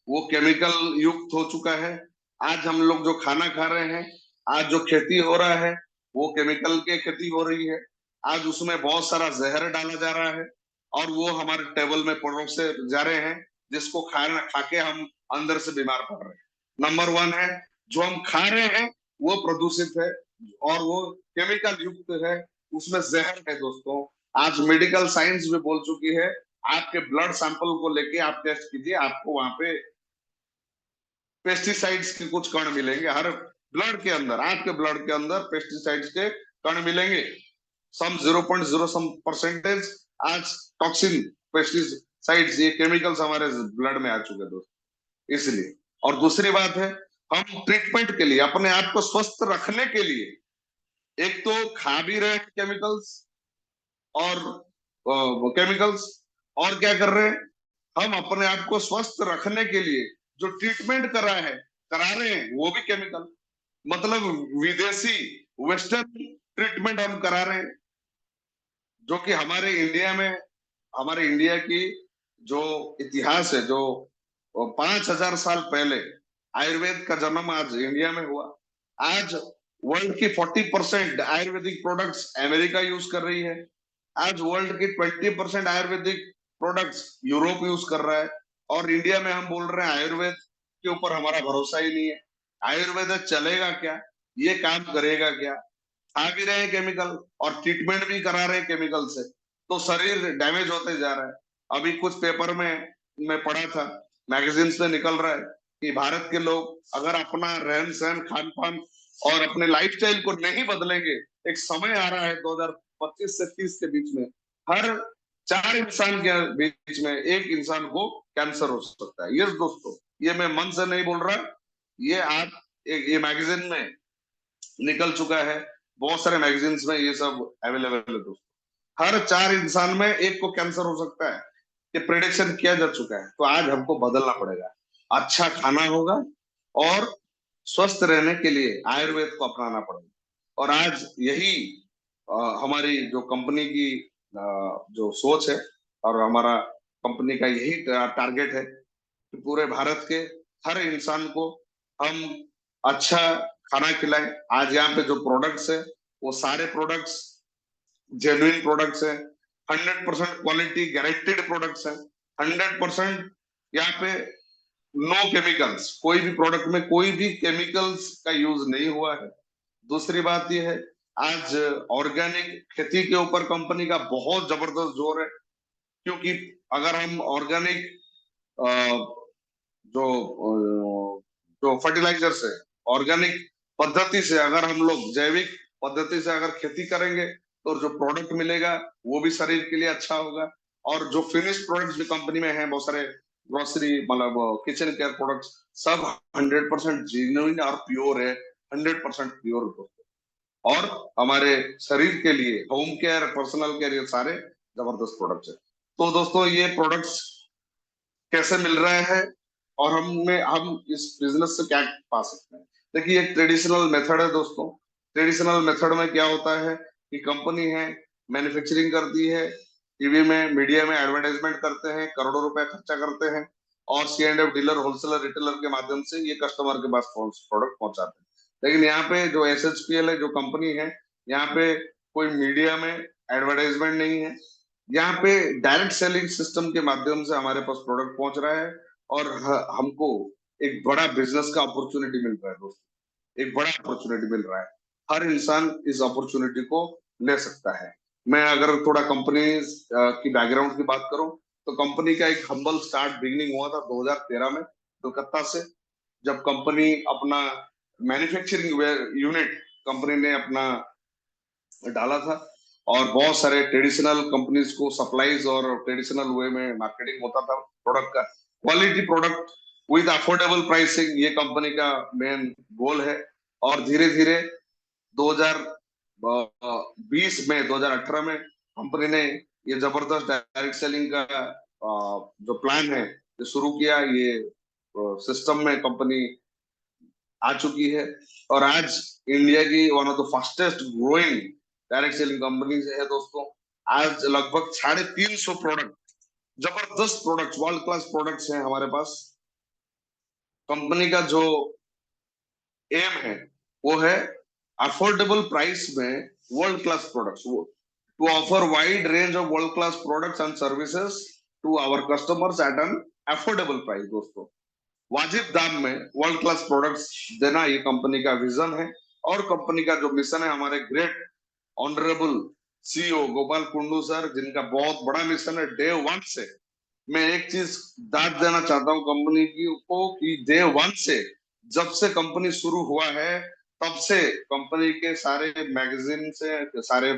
वो केमिकल युक्त हो चुका है। आज हम लोग जो खाना खा रहे हैं, आज जो खेती हो रहा है, वो केमिकल के खेती हो रही है। आज उसमें बहुत सारा जहर डाला जा रहा है और वो हमारे टेबल में परोसे जा रहे हैं, जिसको खाना खा के हम अंदर से बीमार पड़ रहे हैं। नंबर वन है, जो हम खा रहे हैं वो प्रदूषित है और वो केमिकल युक्त है, उसमें जहर है दोस्तों। आज मेडिकल साइंस भी बोल चुकी है, आपके ब्लड सैंपल को लेके आप टेस्ट कीजिए, आपको वहां पे पेस्टिसाइड्स के कुछ कण मिलेंगे। हर ब्लड के अंदर, आपके ब्लड के अंदर पेस्टिसाइड्स के कण मिलेंगे। सम 0.0 सम परसेंटेज आज टॉक्सिन, पेस्टिसाइड्स, ये केमिकल्स हमारे ब्लड में आ चुके हैं दोस्तों। इसलिए, और दूसरी बात है, हम ट्रीटमेंट के लिए, अपने आप को स्वस्थ रखने के लिए, एक तो खा भी रहे हैं केमिकल्स और केमिकल्स, और क्या कर रहे हैं, हम अपने आप को स्वस्थ रखने के लिए जो ट्रीटमेंट करा रहे हैं वो भी केमिकल, मतलब विदेशी, वेस्टर्न ट्रीटमेंट हम करा रहे हैं, जो कि हमारे इंडिया में, हमारे इंडिया की जो इतिहास है, जो 5,000 साल पहले आयुर्वेद का जन्म आज इंडिया में हुआ। आज वर्ल्ड की 40% आयुर्वेदिक प्रोडक्ट्स अमेरिका यूज कर रही है। आज वर्ल्ड की 20% आयुर्वेदिक प्रोडक्ट्स यूरोप यूज कर रहा है। और इंडिया में हम बोल रहे हैं आयुर्वेद के ऊपर हमारा भरोसा ही नहीं है। आयुर्वेद चलेगा क्या, ये काम करेगा क्या? खा भी रहे हैं केमिकल और ट्रीटमेंट भी करा रहे हैं केमिकल से, तो शरीर डैमेज होते जा रहा है। अभी कुछ पेपर में मैं पढ़ा था, मैगजीन्स में निकल रहा है कि भारत के लोग अगर अपना रहन सहन, खान पान और अपने लाइफस्टाइल को नहीं बदलेंगे, एक समय आ रहा है 2025 से 30 के बीच में, हर 4 इंसान के बीच में 1 इंसान को कैंसर हो सकता है। यस दोस्तों, ये मैं मन से नहीं बोल रहा, ये आप ये मैगजीन में निकल चुका है, बहुत सारे मैगजीन्स में ये सब अवेलेबल है दोस्तों। हर 4 इंसान में 1 को कैंसर हो सकता है, ये प्रेडिक्शन किया जा चुका है। तो आज हमको बदलना पड़ेगा, अच्छा खाना होगा और स्वस्थ रहने के लिए आयुर्वेद को अपनाना पड़ेगा। और आज यही हमारी जो कंपनी की जो सोच है, और हमारा कंपनी का यही टारगेट है कि पूरे भारत के हर इंसान को हम अच्छा खाना खिलाएं। आज यहाँ पे जो प्रोडक्ट्स है, वो सारे प्रोडक्ट्स जेन्युइन प्रोडक्ट्स है, 100% क्वालिटी गारंटेड प्रोडक्ट्स है, 100% यहाँ पे नो केमिकल्स, कोई भी प्रोडक्ट में कोई भी केमिकल्स का यूज नहीं हुआ है। दूसरी बात ये है, आज ऑर्गेनिक खेती के ऊपर कंपनी का बहुत जबरदस्त जोर है, क्योंकि अगर हम ऑर्गेनिक जो जो फर्टिलाइजर्स है, ऑर्गेनिक पद्धति से अगर हम लोग जैविक पद्धति से अगर खेती करेंगे, तो जो प्रोडक्ट मिलेगा वो भी शरीर के लिए अच्छा होगा। और जो फिनिश प्रोडक्ट्स भी कंपनी में है, बहुत सारे ग्रोसरी, मतलब किचन केयर प्रोडक्ट्स, सब 100% जेन्युइन और प्योर है, 100% प्योर। और हमारे शरीर के लिए होम केयर, पर्सनल केयर, ये सारे जबरदस्त प्रोडक्ट्स है। तो दोस्तों, ये प्रोडक्ट्स कैसे मिल रहे हैं और हम इस बिजनेस से क्या पा सकते हैं? देखिए, एक ट्रेडिशनल मेथड है दोस्तों। ट्रेडिशनल मेथड में क्या होता है कि कंपनी है, मैन्युफैक्चरिंग करती है, टीवी में, मीडिया में एडवर्टाइजमेंट करते हैं, करोड़ों रुपए खर्चा करते हैं, और C&F डीलर, होलसेलर, रिटेलर के माध्यम से ये कस्टमर के पास प्रोडक्ट पहुंचाते हैं। लेकिन यहाँ पे जो SHPL है, जो कंपनी है, यहाँ पे कोई मीडिया में एडवर्टाइजमेंट नहीं है। यहाँ पे डायरेक्ट सेलिंग सिस्टम के माध्यम से हमारे पास प्रोडक्ट पहुंच रहा है, और हमको एक बड़ा बिजनेस का अपॉर्चुनिटी मिल रहा है दोस्तों, एक बड़ा अपॉर्चुनिटी मिल रहा है। हर इंसान इस अपॉर्चुनिटी को ले सकता है। मैं अगर थोड़ा कंपनी की बैकग्राउंड की बात करूं, तो कंपनी का एक हम्बल स्टार्ट बिगनिंग हुआ था 2013 में कोलकाता से, जब कंपनी अपना मैन्युफैक्चरिंग यूनिट कंपनी ने अपना डाला था, और बहुत सारे ट्रेडिशनल कंपनीज को सप्लाईज और ट्रेडिशनल वे में मार्केटिंग होता था प्रोडक्ट का। Quality product with affordable pricing, ये कंपनी का मेन गोल है। और धीरे धीरे 2020 में, 2018 में कंपनी ने ये जबरदस्त डायरेक्ट सेलिंग का जो प्लान है ये शुरू किया। ये सिस्टम में कंपनी आ चुकी है, और आज इंडिया की one of the fastest growing direct selling company है दोस्तों। आज लगभग 350 प्रोडक्ट, जबरदस्त प्रोडक्ट्स, वर्ल्ड क्लास प्रोडक्ट्स हैं हमारे पास। कंपनी का जो एम है वो है अफोर्डेबल प्राइस में world class products, to offer wide range of world class products and services to our customers at an affordable price. दोस्तों, वाजिब दाम में वर्ल्ड क्लास प्रोडक्ट्स देना ये कंपनी का विजन है और कंपनी का जो मिशन है। हमारे great honourable CEO Gopal Kundu sir, जिनका बहुत बड़ा मिशन है डे वन से। मैं एक चीज दाद देना चाहता हूँ कंपनी की को कि डे वन से, जब से कंपनी शुरू हुआ है तब से कंपनी के सारे मैगजीन से, सारे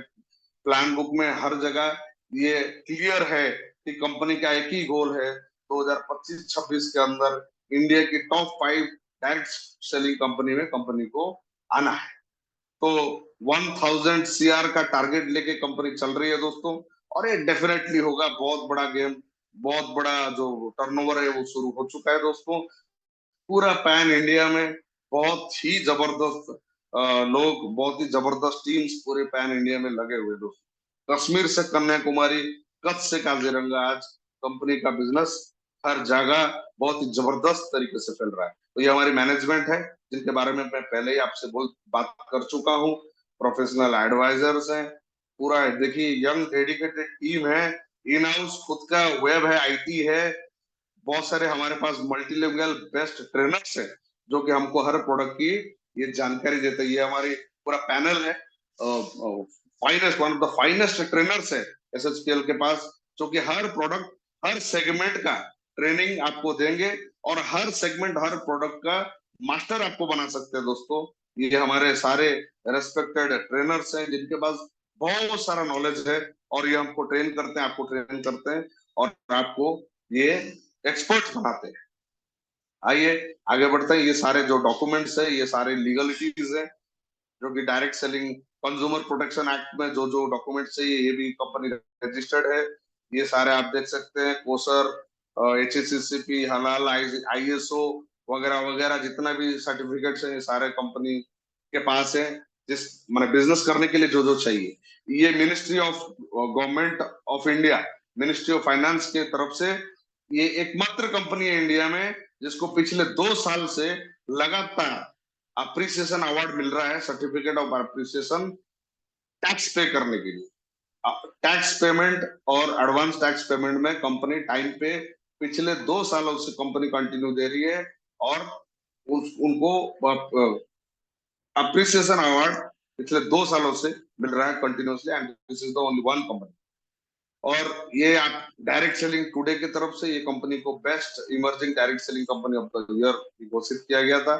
प्लान बुक में, हर जगह ये क्लियर है कि कंपनी का एक ही गोल है 2025-26 के अंदर इंडिया की टॉप 5 डायरेक्ट सेलिंग कंपनी में कंपनी को आना है। तो 1000 सीआर का टारगेट लेके कंपनी चल रही है दोस्तों, और ये डेफिनेटली होगा। बहुत बड़ा गेम, बहुत बड़ा जो टर्नओवर है वो शुरू हो चुका है दोस्तों। पूरा पैन इंडिया में बहुत ही जबरदस्त लोग, बहुत ही जबरदस्त टीम्स पूरे पैन इंडिया में लगे हुए दोस्तों। कश्मीर से कन्याकुमारी, कच्छ से काजीरंगा, आज कंपनी का बिजनेस हर जगह बहुत ही जबरदस्त तरीके से फैल रहा है। तो ये हमारी मैनेजमेंट है, जिनके बारे में मैं पहले ही आपसे बात कर चुका हूँ। प्रोफेशनल एडवाइजर्स हैं, पूरा देखिए यंग डेडिकेटेड टीम है, इन हाउस खुद का वेब है, आईटी है, बहुत सारे हमारे पास मल्टीलिंगुअल बेस्ट ट्रेनर्स हैं जो कि हमको हर प्रोडक्ट की ये जानकारी देते हैं। ये हमारी पूरा पैनल है, finest, one of the finest trainers है एसएचपीएल के पास, जो कि हर प्रोडक्ट, हर सेगमेंट का ट्रेनिंग आपको देंगे और हर सेगमेंट, हर प्रोडक्ट का मास्टर आपको बना सकते हैं दोस्तों। ये हमारे सारे रेस्पेक्टेड ट्रेनर्स हैं जिनके पास बहुत सारा नॉलेज है, और ये हमको ट्रेन करते हैं, आपको ट्रेन करते हैं और आपको ये एक्सपर्ट बनाते हैं। आइए आगे बढ़ते हैं। ये सारे जो डॉक्यूमेंट्स है, ये सारे लीगलिटीज है जो कि direct selling consumer protection act में जो जो डॉक्यूमेंट्स है, ये भी कंपनी रजिस्टर्ड है। ये सारे आप देख सकते हैं, कोसर, एचएससीसीपी, हलाल, आईएसओ वगैरह वगैरह, जितना भी सर्टिफिकेट्स है ये सारे कंपनी के पास है, जिस मैंने बिजनेस करने के लिए जो जो चाहिए। ये ministry of government of India, ministry of finance के तरफ से ये एकमात्र कंपनी है इंडिया में जिसको पिछले 2 साल से लगातार अप्रिसिएशन अवार्ड मिल रहा है, सर्टिफिकेट ऑफ अप्रिसिएशन, टैक्स पे करने के लिए। टैक्स पेमेंट और एडवांस टैक्स पेमेंट में कंपनी टाइम पे पिछले 2 सालों से कंपनी कंटिन्यू दे रही है, और उनको अप्रिसिएशन अवार्ड पिछले 2 सालों से मिल रहा है continuously, and this is the only one company. और ये आप डायरेक्ट सेलिंग टुडे की तरफ से ये कंपनी को best emerging direct selling company of the year घोषित किया गया था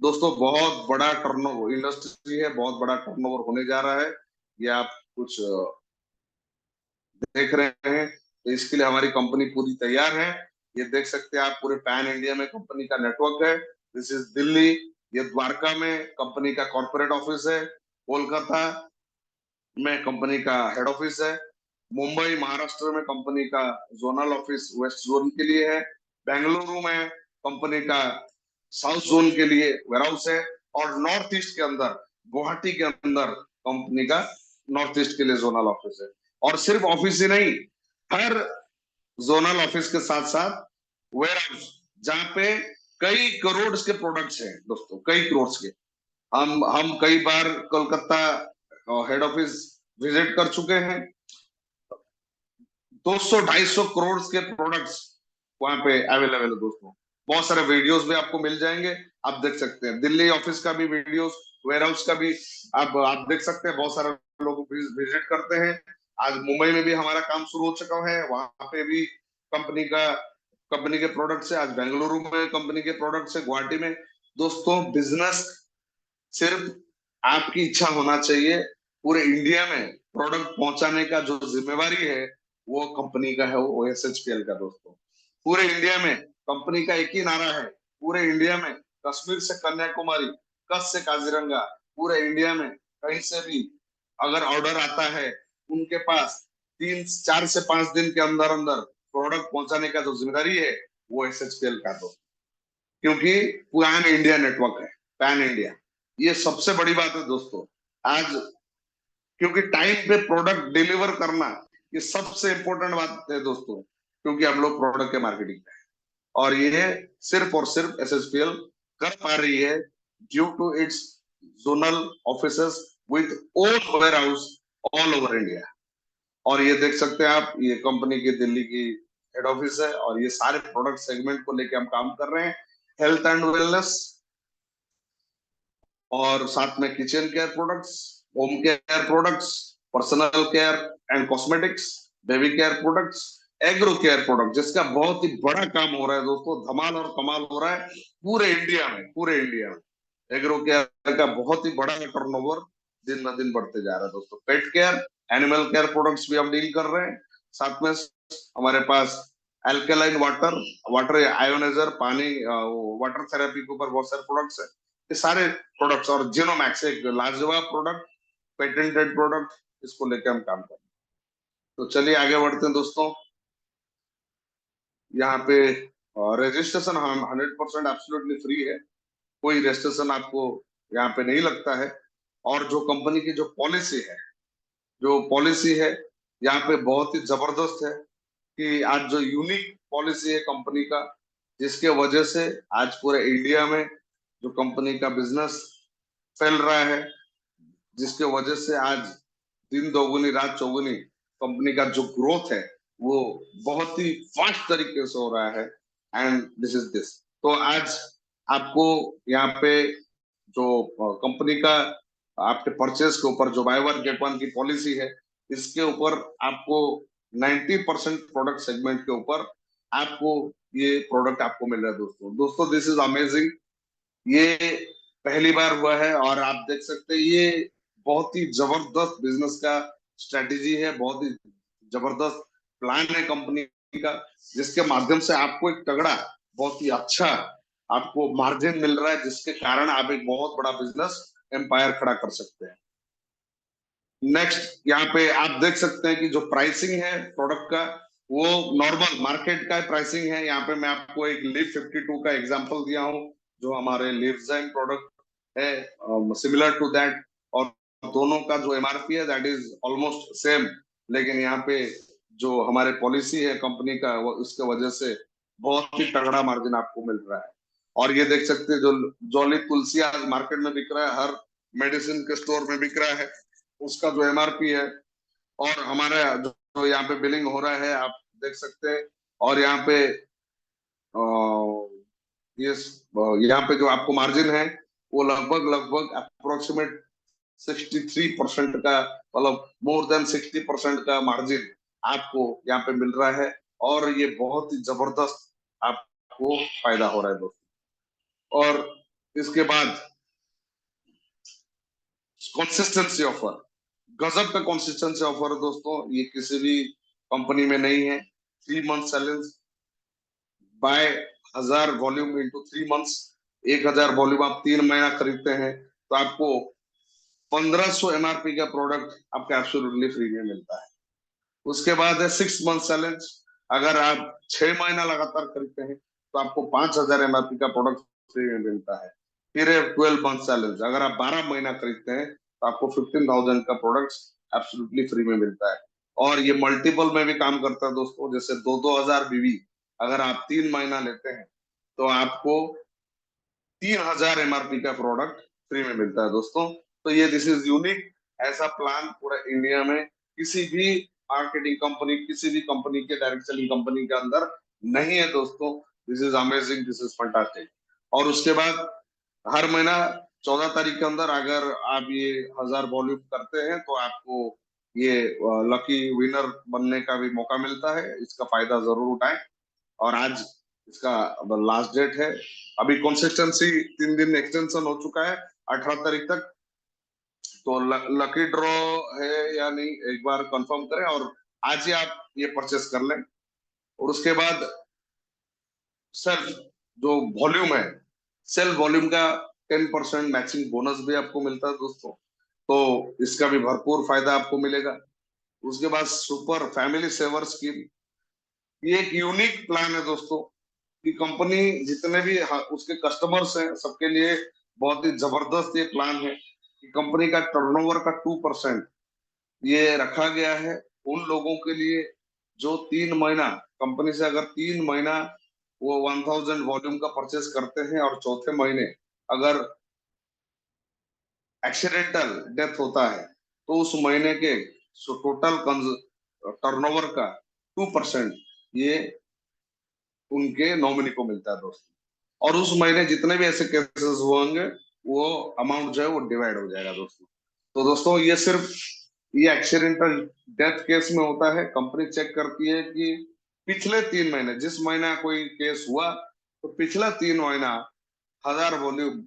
दोस्तों। बहुत बड़ा टर्नओवर इंडस्ट्री है, बहुत बड़ा टर्नओवर होने जा रहा है, ये आप कुछ देख रहे हैं। तो इसके लिए हमारी कंपनी पूरी तैयार है। ये देख सकते हैं आप, पूरे पैन इंडिया में कंपनी का नेटवर्क है। दिस इज दिल्ली, ये द्वारका में कंपनी का कॉर्पोरेट ऑफिस है, कोलकाता में कंपनी का हेड ऑफिस है, मुंबई महाराष्ट्र में कंपनी का जोनल ऑफिस वेस्ट जोन के लिए है, बेंगलुरु में कंपनी का साउथ जोन के लिए वेयरहाउस है, और नॉर्थ ईस्ट के अंदर गुवाहाटी के अंदर कंपनी का नॉर्थ ईस्ट के लिए जोनल ऑफिस है। और सिर्फ ऑफिस ही नहीं, हर जोनल ऑफिस के साथ साथ वेयरहाउस, जहाँ पे कई करोड़ के प्रोडक्ट्स हैं दोस्तों, कई करोड़ के। हम कई बार कोलकाता हेड ऑफिस विजिट कर चुके हैं। 200-250 करोड़ के प्रोडक्ट्स वहां पे अवेलेबल है दोस्तों। बहुत सारे वीडियोस भी आपको मिल जाएंगे, आप देख सकते हैं। दिल्ली ऑफिस का भी वीडियोस, वेयरहाउस का भी आप देख सकते हैं। बहुत सारे लोग विजिट करते हैं। आज मुंबई में भी हमारा काम शुरू हो चुका है, वहां पे भी कंपनी के प्रोडक्ट्स है। आज बेंगलुरु में कंपनी के प्रोडक्ट्स है, गुवाहाटी में। दोस्तों, बिजनेस सिर्फ आपकी इच्छा होना चाहिए, पूरे इंडिया में प्रोडक्ट पहुंचाने का जो जिम्मेवारी है वो कंपनी का है, वो एसएचपीएल का दोस्तों। पूरे इंडिया में कंपनी का एक ही नारा है, पूरे इंडिया में, कश्मीर से कन्याकुमारी, कच्छ से काजीरंगा, पूरे इंडिया में कहीं से भी अगर ऑर्डर आता है, उनके पास 3-4 से 5 दिन के अंदर अंदर प्रोडक्ट पहुंचाने का जो जिम्मेदारी है वो एसएचपीएल का दोस्तों। क्योंकि पैन इंडिया नेटवर्क है, पैन इंडिया, ये सबसे बड़ी बात है दोस्तों। आज क्योंकि टाइम पे प्रोडक्ट डिलीवर करना ये सबसे इंपॉर्टेंट बात है दोस्तों, क्योंकि हम लोग प्रोडक्ट के मार्केटिंग में है, और ये सिर्फ और सिर्फ एसएचपीएल कर पा रही है due to its zonal offices with own warehouse all over India। और ये देख सकते हैं आप, ये कंपनी की दिल्ली की हेड ऑफिस है और ये सारे प्रोडक्ट सेगमेंट को लेके हम काम कर रहे हैं। हेल्थ एंड वेलनेस और साथ में kitchen care products, home care products, personal care and cosmetics, baby care products, agro care product, जिसका बहुत ही बड़ा काम हो रहा है दोस्तों, धमाल और कमाल हो रहा है पूरे इंडिया में। पूरे इंडिया में एग्रो केयर का बहुत ही बड़ा टर्नओवर दिन ब दिन बढ़ते जा रहा है दोस्तों। Pet care, animal care products भी हम डील कर रहे हैं। साथ में हमारे पास एल्केलाइन वाटर, वाटर आयोनाइजर, पानी वाटर थेरेपी के ऊपर बहुत सारे प्रोडक्ट्स है। ये सारे प्रोडक्ट्स और जिनोमैक्स एक लाजवाब प्रोडक्ट, पेटेंटेड प्रोडक्ट, इसको लेके हम काम कर रहे हैं। तो चलिए आगे बढ़ते हैं दोस्तों। यहाँ पे रजिस्ट्रेशन हम 100% एब्सोल्युटली फ्री है, कोई रजिस्ट्रेशन आपको यहाँ पे नहीं लगता है। और जो कंपनी की जो पॉलिसी है, यहाँ पे बहुत ही जबरदस्त है कि आज जो यूनिक पॉलिसी है कंपनी का, जिसके वजह से आज पूरे इंडिया में जो कंपनी का बिजनेस फैल रहा है, जिसके वजह से आज दिन दोगुनी रात चौगुनी कंपनी का जो ग्रोथ है वो बहुत ही फास्ट तरीके से हो रहा है। And this is this. तो आज आपको यहाँ पे जो कंपनी का आपके परचेज के ऊपर जो बाय वन गेट वन की पॉलिसी है, इसके ऊपर आपको 90% प्रोडक्ट सेगमेंट के ऊपर आपको ये प्रोडक्ट आपको मिल रहा है दोस्तों। दोस्तों दिस इज अमेजिंग। ये पहली बार हुआ है और आप देख सकते हैं ये बहुत ही जबरदस्त बिजनेस का स्ट्रेटेजी है, बहुत ही जबरदस्त प्लान है कंपनी का, जिसके माध्यम से आपको एक तगड़ा, बहुत ही अच्छा आपको मार्जिन मिल रहा है, जिसके कारण आप एक बहुत बड़ा बिजनेस एम्पायर खड़ा कर सकते हैं। नेक्स्ट यहाँ पे आप देख सकते हैं कि जो प्राइसिंग है प्रोडक्ट का, वो नॉर्मल मार्केट का प्राइसिंग है। यहाँ पे मैं आपको एक लिव 52 का एग्जांपल दिया हूँ, जो हमारे लिवजाइम प्रोडक्ट है, सिमिलर टू दैट। और दोनों का जो एमआरपी है दैट इज ऑलमोस्ट सेम, लेकिन यहाँ पे जो हमारे पॉलिसी है कंपनी का, वो उसके वजह से बहुत ही तगड़ा मार्जिन आपको मिल रहा है। और ये देख सकते हैं जो जॉली तुलसी आज मार्केट में बिक रहा है, हर मेडिसिन के स्टोर में बिक रहा है, उसका जो एमआरपी है और हमारा जो यहाँ पे बिलिंग हो रहा है आप देख सकते हैं। और यहाँ पे ये यहाँ पे जो आपको मार्जिन है वो लगभग लगभग अप्रोक्सीमेट 63% का, मतलब मोर देन 60% का मार्जिन आपको यहाँ पे मिल रहा है। और ये बहुत ही जबरदस्त आपको फायदा हो रहा है दोस्तों। और इसके बाद कंसिस्टेंसी ऑफर, गजब का कंसिस्टेंसी ऑफर है दोस्तों, ये किसी भी कंपनी में नहीं है। 3 month challenge, buy 1000 volume into 3 months, 1000 volume आप 3 महीना खरीदते हैं तो आपको 1500 एमआरपी का प्रोडक्ट आपका एब्सोल्युटली फ्री में मिलता है। उसके बाद है 6 मंथ चैलेंज, अगर आप 6 महीना लगातार खरीदते हैं तो आपको 5000 एमआरपी का प्रोडक्ट फ्री में मिलता है। फिर है 12 मंथ चैलेंज, अगर आप 12 महीना खरीदते हैं तो आपको 15,000 का प्रोडक्ट एब्सोल्युटली फ्री में मिलता है। और ये मल्टीपल में भी काम करता है दोस्तों, जैसे 2-2000 बीवी अगर आप 3 महीना लेते हैं तो आपको 3000 एमआरपी का प्रोडक्ट फ्री में मिलता है दोस्तों। तो ये दिस इज यूनिक, ऐसा प्लान पूरा इंडिया में किसी भी मार्केटिंग कंपनी, किसी भी कंपनी के डायरेक्ट सेलिंग कंपनी के अंदर नहीं है दोस्तों। This is amazing, this is fantastic. और उसके बाद हर महीना 14 तारीख के अंदर अगर आप ये 1000 वॉल्यूम करते हैं तो आपको ये लकी विनर बनने का भी मौका मिलता है। इसका फायदा जरूर उठाएं। और आज इसका लास्ट डेट है। अभी कंसिस्टेंसी 3 दिन एक्सटेंशन हो चुका है 18 तारीख तक। तो लकी ड्रॉ है या नहीं एक बार कंफर्म करें और आज ही आप ये परचेस कर लें। और उसके बाद सेल्फ जो वॉल्यूम है, सेल्फ वॉल्यूम का 10% मैचिंग बोनस भी आपको मिलता है दोस्तों। तो इसका भी भरपूर फायदा आपको मिलेगा। उसके बाद सुपर फैमिली सेवर स्कीम, ये एक यूनिक प्लान है दोस्तों कि कंपनी जितने भी उसके कस्टमर्स हैं सबके लिए बहुत ही जबरदस्त ये प्लान है कि कंपनी का टर्नओवर का 2% ये रखा गया है उन लोगों के लिए जो 3 महीना कंपनी से अगर 3 महीना वो 1000 वॉल्यूम का परचेस करते हैं और चौथे महीने अगर एक्सीडेंटल डेथ होता है तो उस महीने के टोटल टर्नओवर का 2% ये उनके नॉमिनी को मिलता है दोस्तों। और उस महीने जितने भी ऐसे केसेस होंगे वो अमाउंट जो है वो डिवाइड हो जाएगा दोस्तों। तो दोस्तों ये सिर्फ ये एक्सीडेंटल डेथ केस में होता है। कंपनी चेक करती है कि पिछले 3 महीने, जिस महीना कोई केस हुआ तो पिछला 3 महीना 1000 वॉल्यूम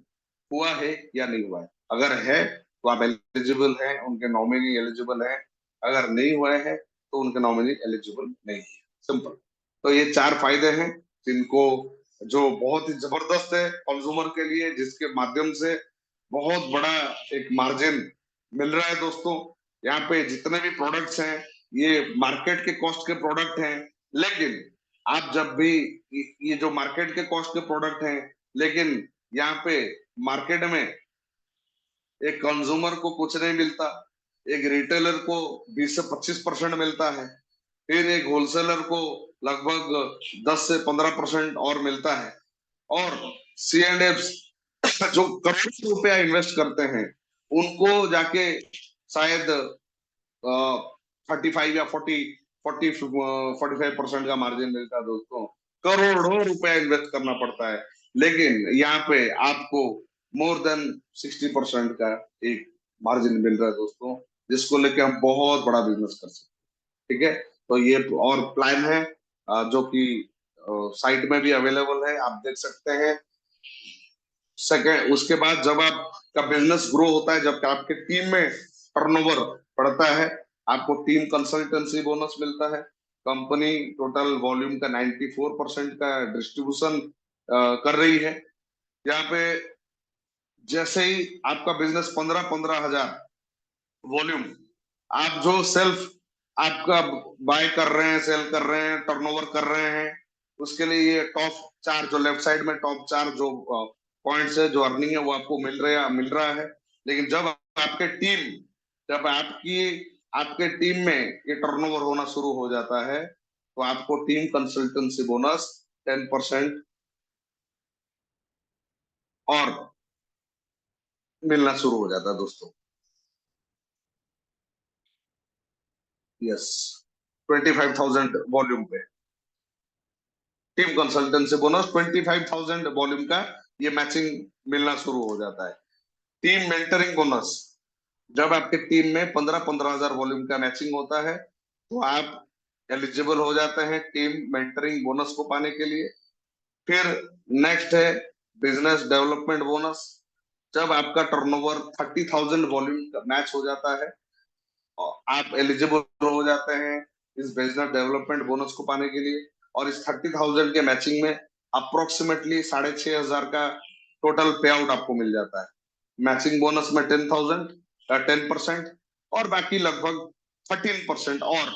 हुआ है या नहीं हुआ है। अगर है तो आप एलिजिबल हैं, उनके नॉमिनी एलिजिबल है। अगर नहीं हुए हैं तो उनके नॉमिनी एलिजिबल नहीं है। सिंपल। तो ये 4 फायदे हैं जिनको, जो बहुत ही जबरदस्त है कंज्यूमर के लिए, जिसके माध्यम से बहुत बड़ा एक मार्जिन मिल रहा है दोस्तों। यहाँ पे जितने भी प्रोडक्ट्स हैं ये मार्केट के कॉस्ट के प्रोडक्ट हैं, लेकिन आप जब भी ये जो मार्केट के कॉस्ट के प्रोडक्ट हैं, लेकिन यहाँ पे मार्केट में एक कंज्यूमर को कुछ नहीं मिलता, एक रिटेलर को 20 से 25% मिलता है, फिर एक होलसेलर को लगभग 10 से 15% और मिलता है, और सी एंड एफ जो करोड़ों रुपया इन्वेस्ट करते हैं उनको जाके शायद 35 या 45% का मार्जिन मिलता है दोस्तों। करोड़ों रुपया इन्वेस्ट करना पड़ता है, लेकिन यहाँ पे आपको मोर देन 60% का एक मार्जिन मिल रहा है दोस्तों, जिसको लेके हम बहुत बड़ा बिजनेस कर सकते हैं। ठीक है, तो ये और प्लान है जो कि साइट में भी अवेलेबल है, आप देख सकते हैं। सेकेंड, उसके बाद जब आपका बिजनेस ग्रो होता है, जब आपके टीम में टर्नओवर बढ़ता है, आपको टीम कंसल्टेंसी बोनस मिलता है। कंपनी टोटल वॉल्यूम का 94% का डिस्ट्रीब्यूशन कर रही है। यहाँ पे जैसे ही आपका बिजनेस 15-15 हजार वॉल्यूम, आप जो सेल्फ आपका बाय कर रहे हैं, सेल कर रहे हैं, टर्नओवर कर रहे हैं, उसके लिए ये टॉप 4 जो लेफ्ट साइड में टॉप 4 जो पॉइंट्स है, जो अर्निंग है, वो आपको मिल रहा है। लेकिन जब आपके टीम जब आपके टीम में ये टर्नओवर होना शुरू हो जाता है तो आपको टीम कंसल्टेंसी बोनस 10% और मिलना शुरू हो जाता है दोस्तों। यस, 25,000 वॉल्यूम पे टीम कंसल्टेंसी बोनस 25,000 वॉल्यूम का ये मैचिंग मिलना शुरू हो जाता है। टीम मेंटरिंग बोनस, जब आपके टीम में 15-15 हजार वॉल्यूम का मैचिंग होता है तो आप एलिजिबल हो जाते हैं टीम मेंटरिंग बोनस को पाने के लिए। फिर नेक्स्ट है बिजनेस डेवलपमेंट बोनस। जब आपका टर्नओवर 30,000 वॉल्यूम का मैच हो जाता है और आप एलिजिबल हो जाते हैं इस बिजनेस डेवलपमेंट बोनस को पाने के लिए। और इस 30,000 के मैचिंग में अप्रोक्सीमेटली 6,500 का टोटल पे आउट आपको मिल जाता है। मैचिंग बोनस में 10,000 का 10% और बाकी लगभग 13% और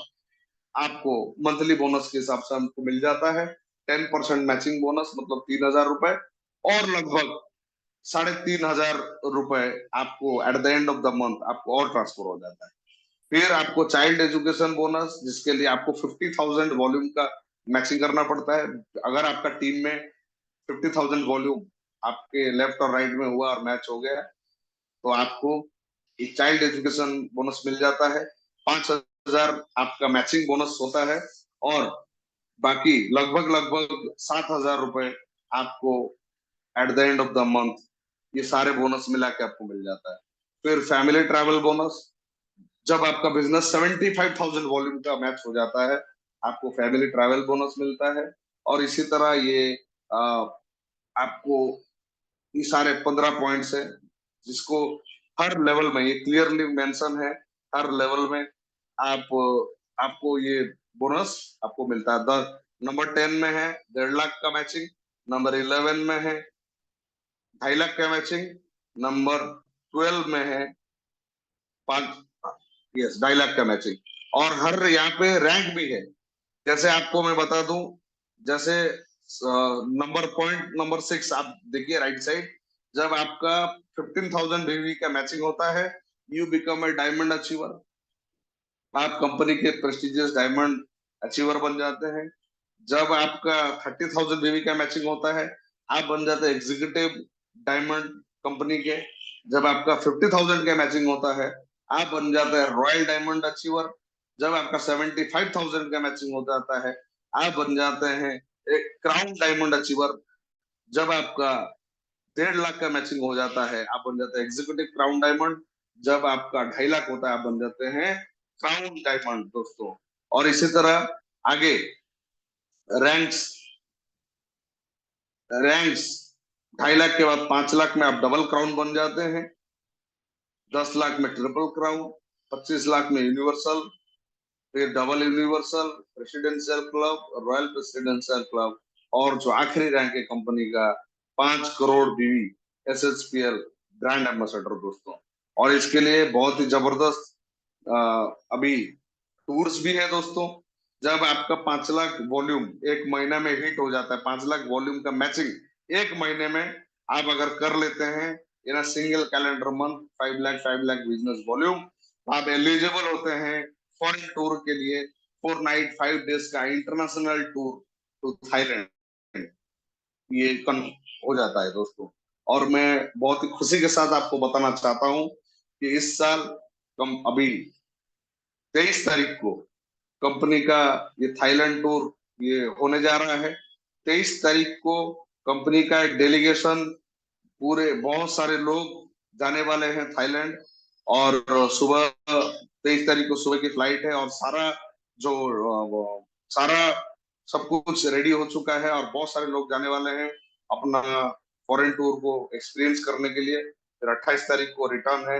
आपको मंथली बोनस के हिसाब से हमको मिल जाता है। 10% मैचिंग बोनस मतलब 3,000 रुपए, और लगभग 3,500 रुपए आपको at the end of the month आपको और ट्रांसफर हो जाता है। फिर आपको चाइल्ड एजुकेशन बोनस, जिसके लिए आपको 50,000 वॉल्यूम का मैचिंग करना पड़ता है। अगर आपका टीम में 50,000 वॉल्यूम आपके लेफ्ट और राइट में हुआ और मैच हो गया तो आपको एक चाइल्ड एजुकेशन बोनस मिल जाता है। 5,000 आपका मैचिंग बोनस होता है, और बाकी लगभग लगभग 7,000 रुपए आपको at the end of the month ये सारे बोनस मिला के आपको मिल जाता है। फिर फैमिली ट्रैवल बोनस, जब आपका बिजनेस 75,000 वॉल्यूम का मैच हो जाता है आपको फैमिली ट्रैवल बोनस मिलता है। और इसी तरह ये आपको ये सारे 15 पॉइंट्स है, जिसको हर लेवल में ये क्लियरली मेंशन है, हर लेवल में आप आपको ये बोनस आपको मिलता है। नंबर 10 में है 1.5 लाख का मैचिंग, नंबर 11 में है 2.5 लाख का मैचिंग, नंबर 12 में है 2.5 लाख का मैचिंग। और हर यहाँ पे रैंक भी है। जैसे आपको मैं बता दूं, जैसे नंबर 6 आप देखिए राइट साइड, जब आपका 15,000 बीवी का मैचिंग होता है you become a diamond achiever. आप कंपनी के प्रेस्टिजियस डायमंड अचीवर बन जाते हैं। जब आपका 30,000 बीवी का मैचिंग होता है आप बन जाते हैं एग्जीक्यूटिव डायमंड कंपनी के। जब आपका 50,000 का मैचिंग होता है आप बन जाते हैं रॉयल डायमंड अचीवर। जब आपका 75,000 का मैचिंग हो जाता है आप बन जाते हैं एक क्राउन डायमंड अचीवर। जब आपका 1.5 लाख का मैचिंग हो जाता है आप बन जाते हैं एग्जीक्यूटिव क्राउन डायमंड। जब आपका 2.5 लाख होता है आप बन जाते हैं क्राउन डायमंड दोस्तों। और इसी तरह आगे रैंक्स रैंक्स 2.5 लाख के बाद 5 लाख में आप डबल क्राउन बन जाते हैं। 10 लाख में ट्रिपल क्राउन, 25 लाख में यूनिवर्सल, फिर double universal, presidential club, royal presidential club, और जो आखिरी रैंक है कंपनी का 5 करोड़ बीवी एसएचपीएल ब्रांड एम्बेसडर दोस्तों। और इसके लिए बहुत ही जबरदस्त अभी टूर्स भी है दोस्तों। जब आपका 5 लाख वॉल्यूम एक महीना में हिट हो जाता है, 5 लाख वॉल्यूम का मैचिंग एक महीने में आप अगर कर लेते हैं in a single calendar month 5 lakh business volume, आप एलिजिबल होते हैं फॉरेन टूर के लिए। 4 नाइट 5 डेज का इंटरनेशनल टूर टू थाईलैंड ये हो जाता है दोस्तों। और मैं बहुत ही खुशी के साथ आपको बताना चाहता हूं कि इस साल कम अभी 23 तारीख को कंपनी का ये थाईलैंड टूर ये होने जा रहा है। 23 तारीख को कंपनी का एक डेलीगेशन पूरे बहुत सारे लोग जाने वाले हैं थाईलैंड। और सुबह 23 तारीख को सुबह की फ्लाइट है और सारा जो सारा सब कुछ रेडी हो चुका है और बहुत सारे लोग जाने वाले हैं अपना फॉरेन टूर को एक्सपीरियंस करने के लिए। फिर 28 तारीख को रिटर्न है।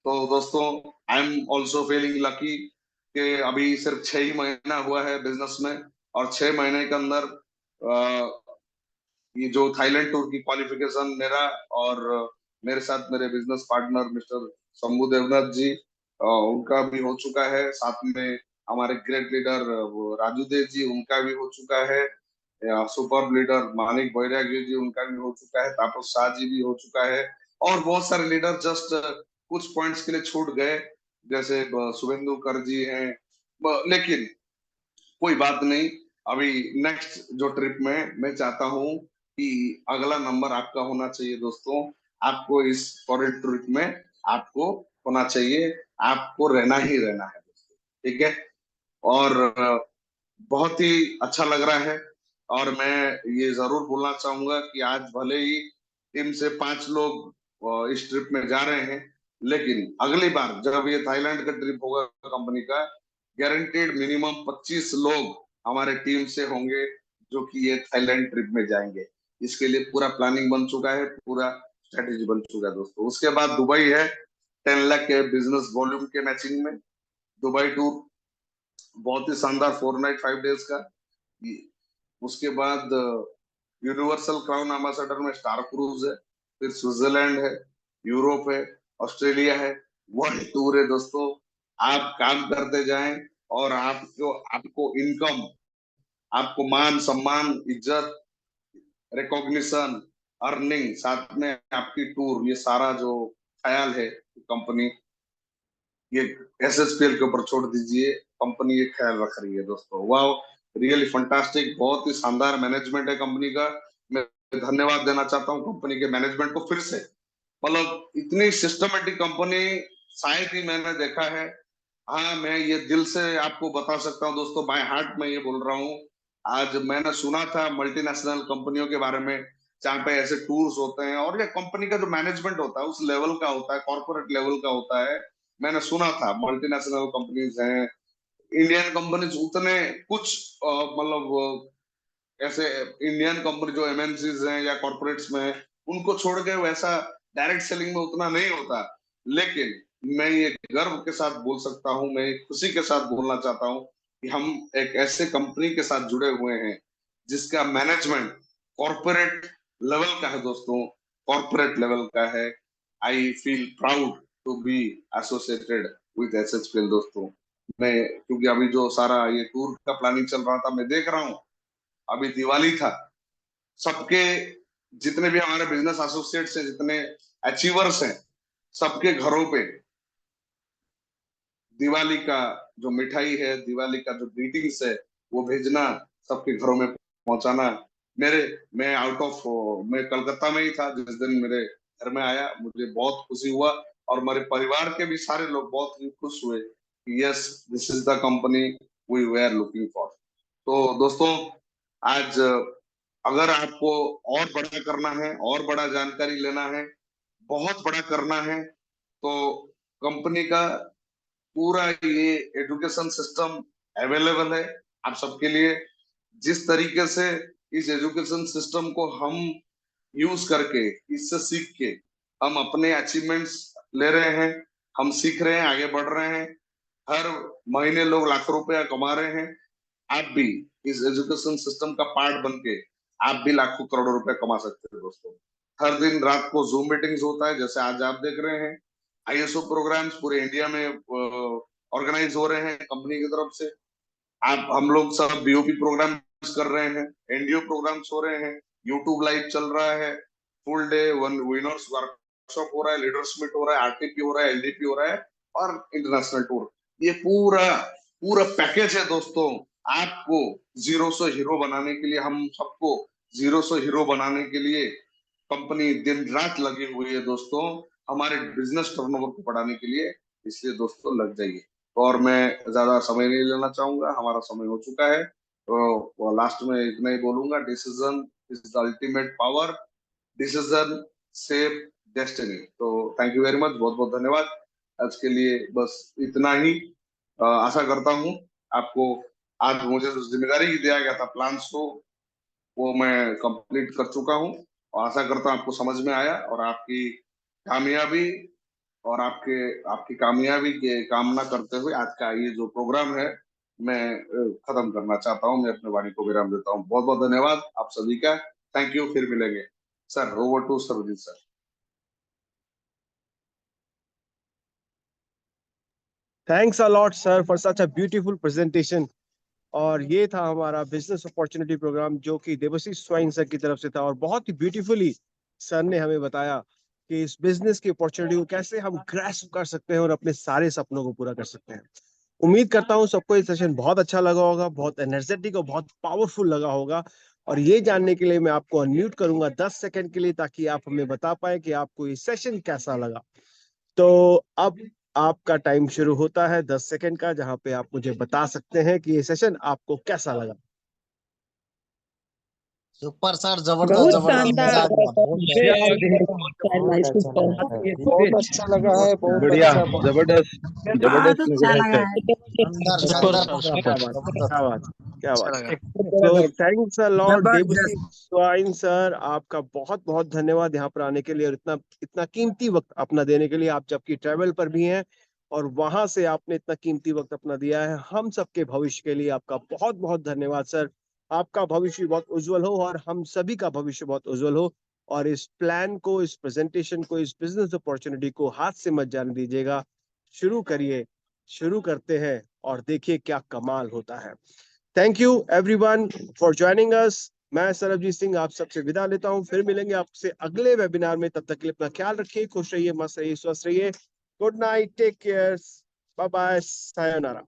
तो दोस्तों I am also feeling lucky कि अभी सिर्फ 6 ही महीना हुआ है बिजनेस में और 6 महीने के अंदर ये जो थाईलैंड टूर की क्वालिफिकेशन मेरा और मेरे साथ मेरे business partner mister Shambhu Debnath ji उनका भी हो चुका है। साथ में हमारे ग्रेट लीडर वो राजू देव जी उनका भी हो चुका है। सुपर लीडर मानिक बैरागी जी उनका भी हो चुका है। तापस शाह जी भी हो चुका है। और बहुत सारे लीडर जस्ट कुछ पॉइंट्स के लिए छूट गए जैसे शुभेंदु कर जी हैं। लेकिन कोई बात नहीं। अभी नेक्स्ट जो ट्रिप में मैं चाहता हूँ कि अगला नंबर आपका होना चाहिए दोस्तों। आपको इस फॉरेन ट्रिप में आपको होना चाहिए। आपको रहना ही रहना है दोस्तों, ठीक है। और बहुत ही अच्छा लग रहा है। और मैं ये जरूर बोलना चाहूंगा कि आज भले ही टीम से 5 लोग इस ट्रिप में जा रहे हैं, लेकिन अगली बार जब ये थाईलैंड का ट्रिप होगा कंपनी का गारंटेड मिनिमम 25 लोग हमारे टीम से होंगे जो कि ये थाईलैंड ट्रिप में जाएंगे। इसके लिए पूरा प्लानिंग बन चुका है, पूरा स्ट्रेटेजी बन चुका है दोस्तों। उसके बाद दुबई है 10 लाख के बिजनेस वॉल्यूम के मैचिंग में दुबई टूर, बहुत ही शानदार 4 नाइट 5 डेज का। उसके बाद यूनिवर्सल क्राउन एम्बेसडर में स्टार क्रूज है, फिर स्विट्जरलैंड है, यूरोप है, ऑस्ट्रेलिया है, वर्ल्ड टूर है दोस्तों। आप काम करते जाएं और आपको आपको इनकम, आपको मान सम्मान, इज्जत, रिकॉग्निशन, अर्निंग, साथ में आपकी टूर, ये सारा जो ख्याल है कंपनी ये एसएसपीएल के ऊपर छोड़ दीजिए। कंपनी ये ख्याल रख रही है दोस्तों। वाह, रियली फंटास्टिक, बहुत ही शानदार मैनेजमेंट है कंपनी का। मैं धन्यवाद देना चाहता हूँ कंपनी के मैनेजमेंट को फिर से। मतलब इतनी सिस्टमेटिक कंपनी शायद ही मैंने देखा है। हाँ, मैं ये दिल से आपको बता सकता हूँ दोस्तों, बाय हार्ट मैं ये बोल रहा हूँ। आज मैंने सुना था मल्टीनेशनल कंपनियों के बारे में जहाँ पे ऐसे टूर्स होते हैं और ये कंपनी का जो मैनेजमेंट होता है उस लेवल का होता है, कॉर्पोरेट लेवल का होता है। मैंने सुना था मल्टीनेशनल कंपनीज हैं, इंडियन कंपनीज उतने कुछ मतलब ऐसे इंडियन कंपनी जो एमएनसीज हैं या कॉर्पोरेट्स में हैं उनको छोड़ के वैसा डायरेक्ट सेलिंग में उतना नहीं होता। लेकिन मैं ये गर्व के साथ बोल सकता हूँ, मैं खुशी के साथ बोलना चाहता हूँ कि हम एक ऐसे कंपनी के साथ जुड़े हुए हैं जिसका मैनेजमेंट कॉर्पोरेट लेवल का है दोस्तों, कॉर्पोरेट लेवल का है। I feel proud to be associated with SHPL दोस्तों। मैं क्योंकि अभी जो सारा ये टूर का प्लानिंग चल रहा था मैं देख रहा हूँ, अभी दिवाली था, सबके जितने भी हमारे बिजनेस एसोसिएट्स हैं, जितने अचीवर्स हैं, सबके घरों पे दिवाली का जो मिठाई है, दिवाली का जो ग्रीटिंग्स है वो भेजना, सबके घरों में पहुंचाना। मेरे मैं आउट ऑफ मैं कलकत्ता में ही था जिस दिन मेरे घर में आया, मुझे बहुत खुशी हुआ और हमारे परिवार के भी सारे लोग बहुत ही खुश हुए कि yes, this is the company we were looking for. तो दोस्तों, आज अगर आपको और बड़ा करना है, और बड़ा जानकारी लेना है, बहुत बड़ा करना है, तो कंपनी का पूरा ये एजुकेशन सिस्टम अवेलेबल है आप सबके लिए। जिस तरीके से इस एजुकेशन सिस्टम को हम यूज करके, इससे सीख के हम अपने अचीवमेंट्स ले रहे हैं, हम सीख रहे हैं, आगे बढ़ रहे हैं, हर महीने लोग लाखों रुपया कमा रहे हैं। आप भी इस एजुकेशन सिस्टम का पार्ट बन के आप भी लाखों करोड़ों रुपए कमा सकते हैं दोस्तों। हर दिन रात को जूम मीटिंग्स होता है, जैसे आज आप देख रहे हैं। आईएसओ प्रोग्राम्स पूरे इंडिया में ऑर्गेनाइज हो रहे हैं कंपनी की तरफ से। आप हम लोग सब बीओपी प्रोग्राम्स कर रहे हैं, एनडीओ प्रोग्राम्स हो रहे हैं, यूट्यूब लाइव चल रहा है, full day one winners workshop हो रहा है, लीडर्स मीट हो रहा है, आरटीपी हो रहा है, एलडीपी हो रहा है और इंटरनेशनल टूर। ये पूरा पूरा पैकेज है दोस्तों। आपको जीरो से हीरो बनाने के लिए, हम सबको जीरो से हीरो बनाने के लिए कंपनी दिन रात लगी हुई है दोस्तों, हमारे बिजनेस टर्नओवर को बढ़ाने के लिए। इसलिए दोस्तों लग जाइए। और मैं ज्यादा समय नहीं लेना चाहूंगा, हमारा समय हो चुका है। तो लास्ट में इतना ही बोलूंगा, decision is the ultimate power, decision save destiny. तो थैंक यू वेरी मच, बहुत बहुत धन्यवाद। आज के लिए बस इतना ही। आशा करता हूँ आपको आज मुझे जो जिम्मेदारी दिया गया था प्लान्स को, वो मैं कंप्लीट कर चुका हूँ। और आशा करता हूँ आपको समझ में आया और आपकी कामयाबी और आपके आपकी कामयाबी की कामना करते हुए आज का ये जो प्रोग्राम है मैं खत्म करना चाहता हूँ। मैं अपने वाणी को विराम देता हूँ। बहुत बहुत धन्यवाद आप सभी का। थैंक यू, फिर मिलेंगे। Sir, over to Sarvjeet sir.
Thanks a lot sir for such a beautiful presentation. और ये था हमारा बिजनेस अपॉर्चुनिटी प्रोग्राम जो कि देवाशीष स्वाइन सर की तरफ से था, और बहुत ही ब्यूटीफुली सर ने हमें बताया कि इस बिजनेस की अपॉर्चुनिटी को कैसे हम ग्रैस्प कर सकते हैं और अपने सारे सपनों को पूरा कर सकते हैं। उम्मीद करता हूँ सबको ये सेशन बहुत अच्छा लगा होगा, बहुत एनर्जेटिक और बहुत पावरफुल लगा होगा। और ये जानने के लिए मैं आपको अनम्यूट करूंगा 10 सेकंड के लिए, ताकि आप हमें बता पाए कि आपको ये सेशन कैसा लगा। तो अब आपका टाइम शुरू होता है 10 सेकंड का, जहां पे आप मुझे बता सकते हैं कि ये सेशन आपको कैसा लगा।
सुपर सर, जबरदस्त
बहुत
जबरदस्त,
शानदार
मजा आ
लगा
गया,
सर,
बहुत
मुझे
बढ़िया।
बहुत अच्छा लगा है, बहुत
बढ़िया,
अच्छा
जबरदस्त,
बहुत अच्छा
जबरदस्त
लगा
है।
है।
शानदार
सुपर
शानदार
सर,
प्रोग्राम,
क्या
सुपर
बात,
जबरदस्त।
क्या बात, क्या
अच्छा
बात।
लगा।
तो थैंक्स अ लॉट देवसी
जबरदस्त।
स्वाइन सर, आपका बहुत बहुत धन्यवाद यहाँ पर आने के लिए और इतना इतना कीमती वक्त अपना देने के लिए। आप जबकि ट्रैवल पर भी हैं और वहां से आपने इतना कीमती वक्त अपना दिया है हम सबके भविष्य के लिए, आपका बहुत बहुत धन्यवाद सर। आपका भविष्य बहुत उज्जवल हो और हम सभी का भविष्य बहुत उज्जवल हो। और इस प्लान को, इस प्रेजेंटेशन को, इस बिजनेस अपॉर्चुनिटी को हाथ से मत जाने दीजिएगा। शुरू करिए, शुरू करते हैं और देखिए क्या कमाल होता है। Thank you everyone for joining us. मैं सरबजीत सिंह आप सबसे विदा लेता हूं, फिर मिलेंगे आपसे अगले वेबिनार में। तब तक के लिए अपना ख्याल रखिए, खुश रहिए, मस्त रहिए, स्वस्थ रहिए। Good night, take care, bye bye, sayonara.